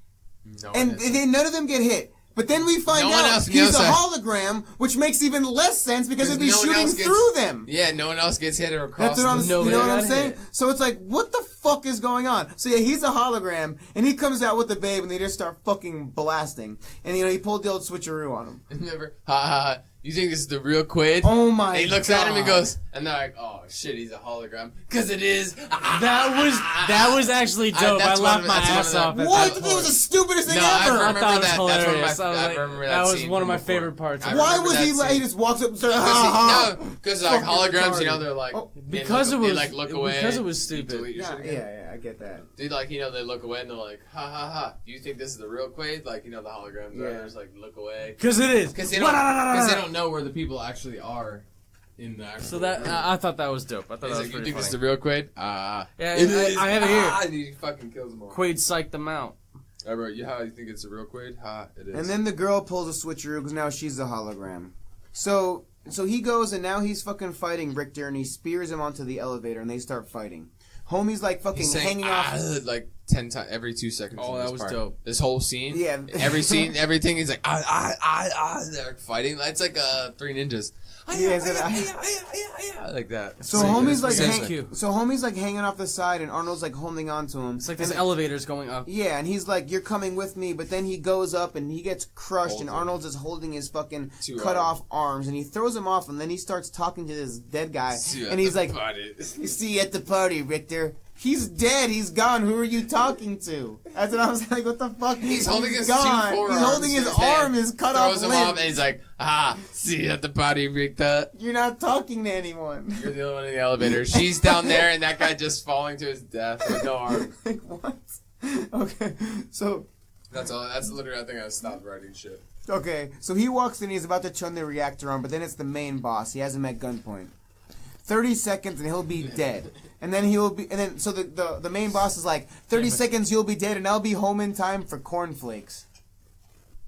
None of them get hit. But then we find out he's a hologram, which makes even less sense because it'd be shooting through them. Yeah, no one else gets hit or across. That's what you know what I'm saying? So it's like, what the fuck is going on? So yeah, he's a hologram, and he comes out with the babe, and they just start fucking blasting. And he pulled the old switcheroo on him. Never, you think this is the real Quaid? Oh my god. He looks at him and goes, and they're like, oh shit, he's a hologram. Because it is. That was actually dope. I laughed my ass off. What? That was the stupidest thing ever. I thought it was hilarious. That was one of my favorite parts. Why was he like, he just walks up and starts, because like holograms, they're like, because it was, like look away. Because it was stupid. Yeah, I get that. They they look away and they're like, ha ha ha. Do you think this is the real Quaid? Like, the holograms are just like, look away. Because it is. Because they don't know where the people actually are in the actual. So that I thought that was dope. I thought that was pretty funny. You think this is the real Quaid? Yeah, I have it here. And he fucking kills them all. Quaid psyched them out. I wrote, you think it's the real Quaid? It is. And then the girl pulls a switcheroo because now she's a hologram. So he goes and now he's fucking fighting Richter and he spears him onto the elevator and they start fighting. Homie's like fucking hanging off like 10 times every 2 seconds. Oh, that was dope. This whole scene, every scene, everything. He's like they're fighting. It's like Three Ninjas. Like that. So homie's like hanging off the side, and Arnold's like holding on to him. It's like this elevator's going up. Yeah, and he's like, "You're coming with me," but then he goes up and he gets crushed, and Arnold's just holding his fucking cut off arms, and he throws him off, and then he starts talking to this dead guy, and he's like, "See you at the party, Richter." He's dead. He's gone. Who are you talking to? That's what I was like. What the fuck? He's holding his gone. He's holding his arm. His cut off limb. Off, and he's like, see you at the party, Richter. You're not talking to anyone. You're the only one in the elevator. She's down there, and that guy just falling to his death with no arm. Like, what? Okay, so that's all. That's literally, I think I stopped writing shit. Okay, so he walks in. He's about to turn the reactor on, but then it's the main boss. He has him at gunpoint. 30 seconds and he'll be dead. And then so the main boss is like, 30 seconds you'll be dead and I'll be home in time for cornflakes.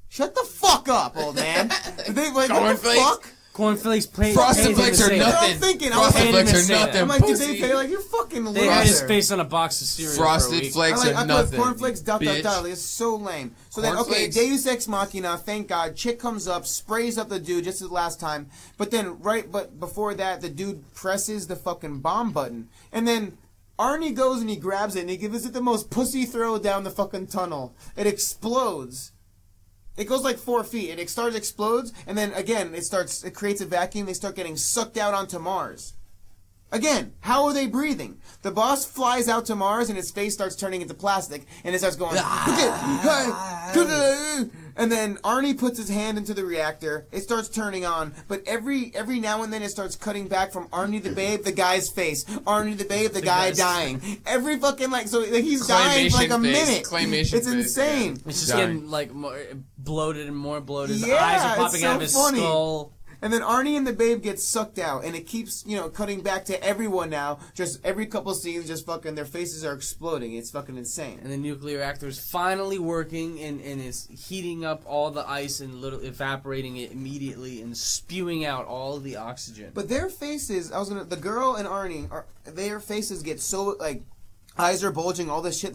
Shut the fuck up, old man. What the fuck? Cornflakes play. Frosted Flakes are nothing. I'm thinking. Frosted Flakes are nothing. I'm like, did they pay? Like, you're fucking loser. They had his face on a box of cereal. Frosted Flakes are nothing. Cornflakes, ... It's so lame. So then, okay, Deus Ex Machina, thank God. Chick comes up, sprays up the dude just as the last time. But then, but before that, the dude presses the fucking bomb button. And then Arnie goes and he grabs it and he gives it the most pussy throw down the fucking tunnel. It explodes. It goes like 4 feet. It explodes, and then again, it creates a vacuum. They start getting sucked out onto Mars. Again, how are they breathing? The boss flies out to Mars, and his face starts turning into plastic, and it starts going... And then Arnie puts his hand into the reactor. It starts turning on, but every now and then it starts cutting back from Arnie the babe, the guy's face. Arnie the babe, the guy dying. Every fucking he's dying for like a minute. It's insane. Yeah. It's just getting like more bloated and more bloated. His eyes are popping out of his skull. And then Arnie and the babe get sucked out, and it keeps, cutting back to everyone now. Just every couple scenes, just fucking, their faces are exploding. It's fucking insane. And the nuclear reactor is finally working and is heating up all the ice and evaporating it immediately and spewing out all of the oxygen. But their faces, the girl and Arnie, their faces get so, eyes are bulging, all this shit,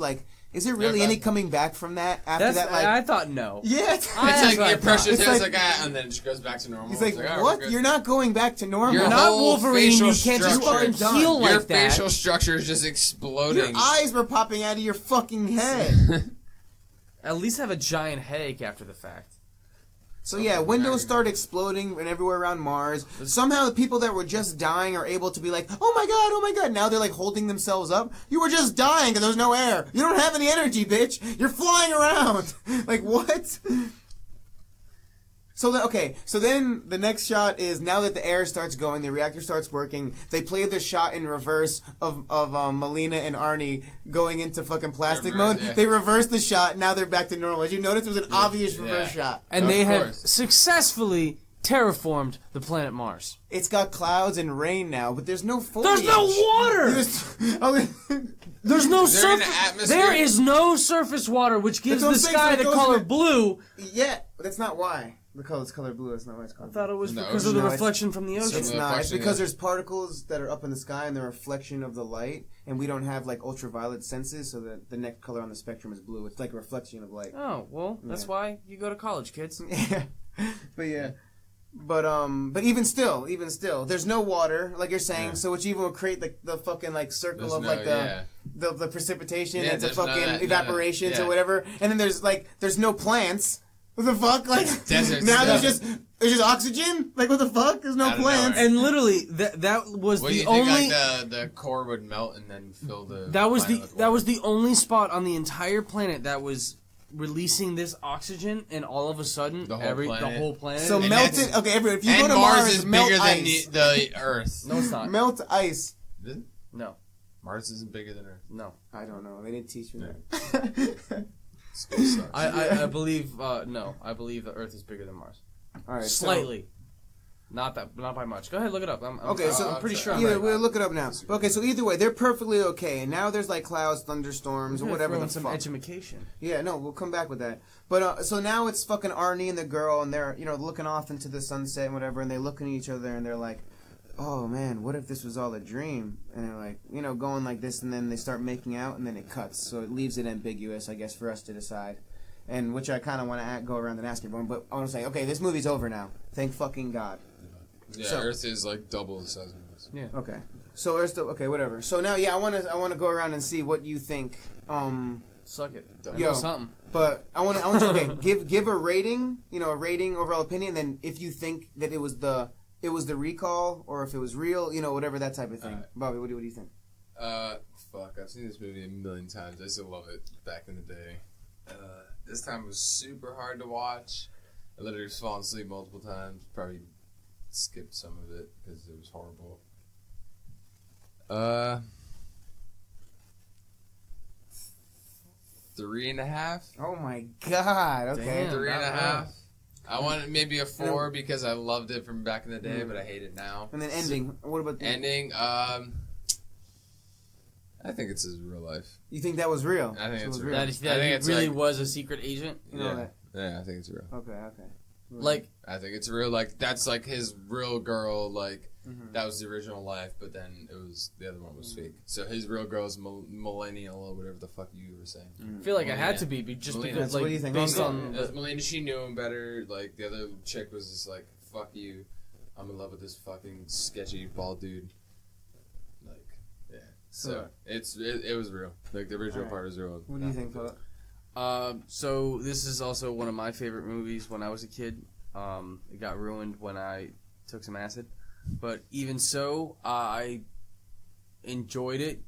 is there really any coming back from that after that? I thought no. Yeah. It's like your pressure test, and then it just goes back to normal. He's like, what? You're not going back to normal. You're not Wolverine. You can't just fucking heal like that. Your facial structure is just exploding. Your eyes were popping out of your fucking head. At least have a giant headache after the fact. So yeah, windows start exploding and everywhere around Mars. Somehow the people that were just dying are able to be like, oh my god. Now they're holding themselves up. You were just dying because there's no air. You don't have any energy, bitch. You're flying around. What? So then the next shot is now that the air starts going, the reactor starts working. They play the shot in reverse of Melina and Arnie going into fucking plastic mode. Yeah. They reverse the shot. Now they're back to normal. As you notice, it was an obvious reverse shot. And they have successfully terraformed the planet Mars. It's got clouds and rain now, but there's no foliage. There's no water. There's no surface. There is no surface water, which gives the sky the color blue. Yeah, but that's not why. The color's color blue. That's not why it's called. I thought it was because of the reflection from the ocean. It's not. It's because there's particles that are up in the sky and the reflection of the light, and we don't have ultraviolet senses, so that the next color on the spectrum is blue. It's like a reflection of light. Oh well, that's why you go to college, kids. Yeah, but even still, there's no water, like you're saying. Yeah. So which even will create the fucking circle of the precipitation into fucking evaporation or whatever, and then there's no plants. What the fuck? Deserts. Now there's just oxygen? What the fuck? There's no plants. And literally that was the only the core would melt and then fill the That was the only spot on the entire planet that was releasing this oxygen, and all of a sudden the whole planet. So melted. Okay, if you go to Mars, is bigger than the Earth. No, it's not. Melt ice. Is it? No. Mars isn't bigger than Earth. No. I don't know. They didn't teach me that. School sucks. I believe no. I believe the Earth is bigger than Mars. All right, slightly. Not by much. Go ahead, look it up. I'm pretty sure. Yeah, we'll look it up now. Okay, so either way, they're perfectly okay, and now there's clouds, thunderstorms, or whatever the some fuck. education. Yeah, no, we'll come back with that. But so now it's fucking Arnie and the girl, and they're looking off into the sunset and whatever, and they look at each other and they're like, oh man, what if this was all a dream? And they're going like this, and then they start making out, and then it cuts. So it leaves it ambiguous, I guess, for us to decide. And which I kind of want to go around and ask everyone, but I want to say, okay, this movie's over now. Thank fucking God. Yeah, so, Earth is double the size of Mars. Yeah. Okay. So Earth's okay, whatever. So now, I want to go around and see what you think. Suck it. Yo, something. But I want to give a rating, a rating, overall opinion. Then if you think that it was the recall, or if it was real, whatever, that type of thing. Bobby, what do you think? Fuck, I've seen this movie a million times. I still love it back in the day. This time was super hard to watch. I literally was falling asleep multiple times. Probably skipped some of it because it was horrible. 3.5. Oh my God. Okay. Damn, 3.5. I want maybe a 4 because I loved it from back in the day, but I hate it now. And then ending. What about the ending? I think it's his real life. You think that was real? I think it's real. That he really was a secret agent? Yeah, I think it's real. Okay. Like, I think it's real. Like, that's like his real girl. Like, that was the original life, but then the other one was fake. So his real girl is millennial or whatever the fuck you were saying. I feel like it had to be just because, like, what do you think? based on Melania, she knew him better. Like, the other chick was just like, fuck you. I'm in love with this fucking sketchy bald dude. Like, yeah. So it was real. Like, the original part was real. What do you think, Pota? So this is also one of my favorite movies when I was a kid. It got ruined when I took some acid. But even so, I enjoyed it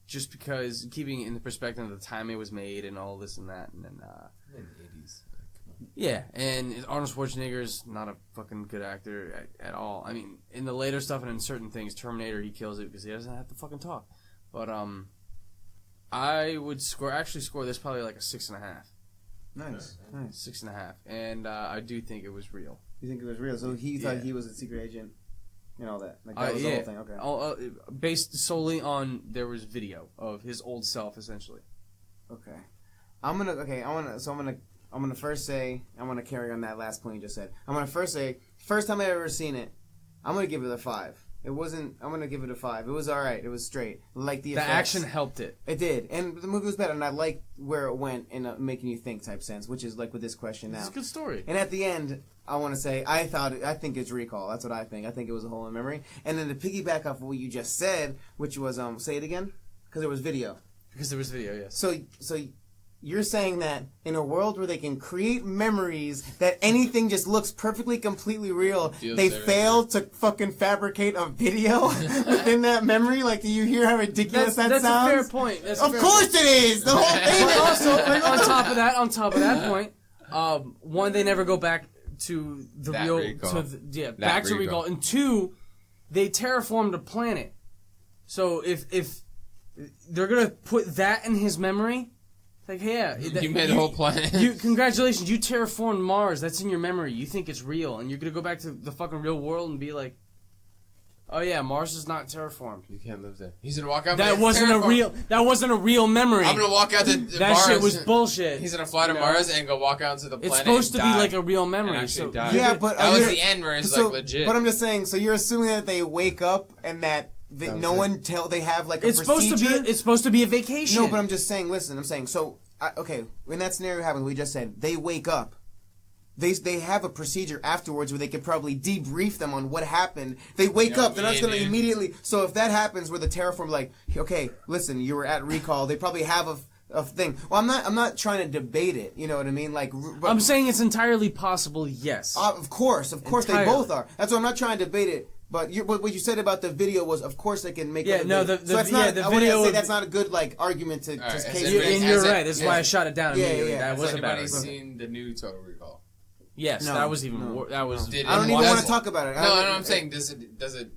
just because, keeping it in the perspective of the time it was made and all this and that. And then, in the 80s. Yeah, and Arnold Schwarzenegger's not a fucking good actor at all. I mean, in the later stuff and in certain things, Terminator, he kills it because he doesn't have to fucking talk. But I would score this probably like a 6.5. Nice. 6.5, and I do think it was real. You think it was real? So he thought he was a secret agent and all that. Like that was the whole thing. Okay. Based solely on there was video of his old self, essentially. Okay. I'm gonna first say, I'm gonna carry on that last point you just said. I'm gonna first say, first time I ever seen it, I'm gonna give it a 5. It wasn't. I'm gonna give it a 5. It was all right. It was straight. Like the action helped it. It did, and the movie was better. And I liked where it went in a making you think type sense, which is like with this question now. It's a good story. And at the end, I want to say I think it's recall. That's what I think. I think it was a hole in memory. And then to piggyback off of what you just said, which was say it again, because there was video. Because there was video, yes. So you're saying that in a world where they can create memories that anything just looks perfectly, completely real, they failed to fucking fabricate a video within that memory? Like, do you hear how ridiculous that sounds? That's a fair point. Of course it is! The whole thing But also, on top of that point, one, they never go back to the that real... recall. Back to recall. And two, they terraformed a planet. So if they're going to put that in his memory... Like, yeah. You made the whole planet. Congratulations, you terraformed Mars. That's in your memory. You think it's real. And you're going to go back to the fucking real world and be like, oh, yeah, Mars is not terraformed. You can't live there. He's going to walk out. That wasn't a real memory. I'm going to walk out to Mars. That shit was bullshit. He's going to fly to Mars and go walk out to the planet. It's supposed to be like a real memory. So die. Yeah, but... That was the end where it's like legit. But I'm just saying, so you're assuming that they wake up and that... they have like a procedure. It's supposed to be a vacation. No, but I'm just saying. Listen, I'm saying. So, okay, when that scenario happens, we just said they wake up. They have a procedure afterwards where they could probably debrief them on what happened. They wake up. They're not going to immediately. So if that happens, where the terraform like, okay, listen, you were at recall. They probably have a thing. Well, I'm not trying to debate it. You know what I mean? Like, I'm saying it's entirely possible. Yes. Of course, they both are. That's why I'm not trying to debate it. But what you said about the video was, of course, they can make. Yeah, no, the I video. Say that's not a good argument to right, case. You're right. That's why I shot it down immediately. Yeah. That was a bad. Has anybody seen the new Total Recall? Yes, no, that was even. No. That was. I don't even want to talk about it. No, I'm saying does it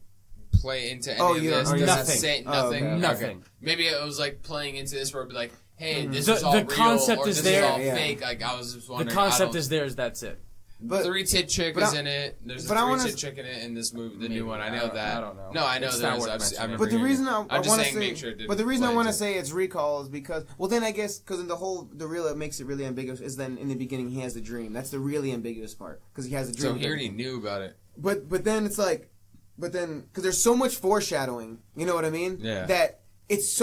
play into any of this? Does nothing. it say nothing? Okay. Nothing. Okay. Maybe it was like playing into this where it'd be like, hey, this is all the real, concept or is this there. is all fake. Like I was just wondering. The concept is there. That's it. But 3-tit chick is in it. There's a 3-tit chick in it in this movie, the new one. I know that. I don't know. No, I know there's. But the reason I want to say, make sure but the reason I want to say it's recall is because, well, then I guess because in the real it makes it really ambiguous is then in the beginning he has the dream. That's the really ambiguous part because he has a dream. So he already knew about it. But then it's like, because there's so much foreshadowing. You know what I mean? Yeah. That. It's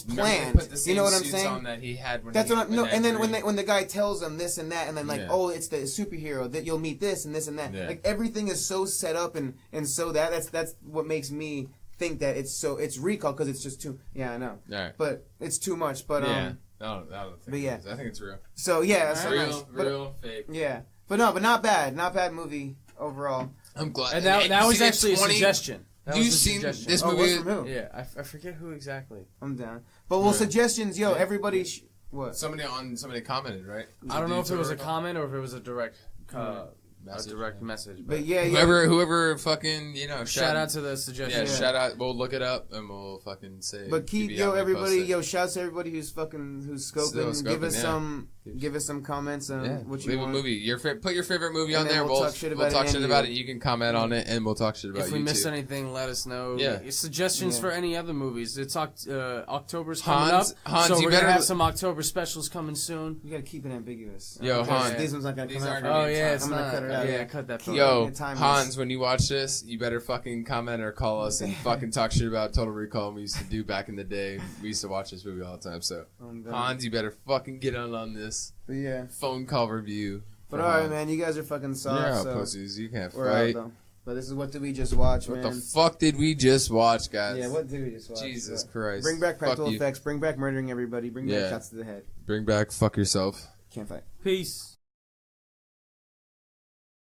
planned. You know what I'm saying? On that he had when That's he, what I'm. No, and then dream. when the guy tells them this and that, and then like, oh, it's the superhero that you'll meet this and this and that. Yeah. Like everything is so set up and so that's what makes me think that it's recall because it's just too. Yeah, I know. Right. But it's too much. But I don't think. But yeah, I think it's real. So yeah, it's real, fake. Yeah, but not bad. Not bad movie overall. I'm glad. And that was actually a suggestion. Do you seen this movie? From who? Yeah, I forget who exactly. I'm down. But suggestions, everybody. What? Somebody commented, right? I don't know if it was a comment or if it was a direct message. But yeah, whoever fucking shout out to the suggestion. Yeah, shout out. We'll look it up and we'll fucking say. But keep everybody shouts to everybody who's scoping. Give us some Give us some comments on what you leave want. a movie. Put your favorite movie on there. We'll talk shit about it. You can comment on it, and we'll talk shit about it. If we missed anything, let us know. Yeah. Suggestions for any other movies. It's October's coming up, Hans, so you we're better gonna have some October specials coming soon. You gotta keep it ambiguous. Yo, Hans. These ones not gonna come out. Oh yeah, it's I'm not. gonna cut it out. Yeah, cut that. Yo, Hans, when you watch this, you better fucking comment or call us and fucking talk shit about Total Recall we used to do back in the day. We used to watch this movie all the time. So, Hans, you better fucking get on this. But yeah. Phone call review. But alright, man, you guys are fucking soft. Yeah, so pussies. You can't we're fight. out, though. But this is what did we just watch, man? What the fuck did we just watch, guys? Yeah, what did we just watch? Jesus Christ. Bring back practical effects. Bring back murdering everybody. Bring back shots to the head. Bring back fuck yourself. Can't fight. Peace.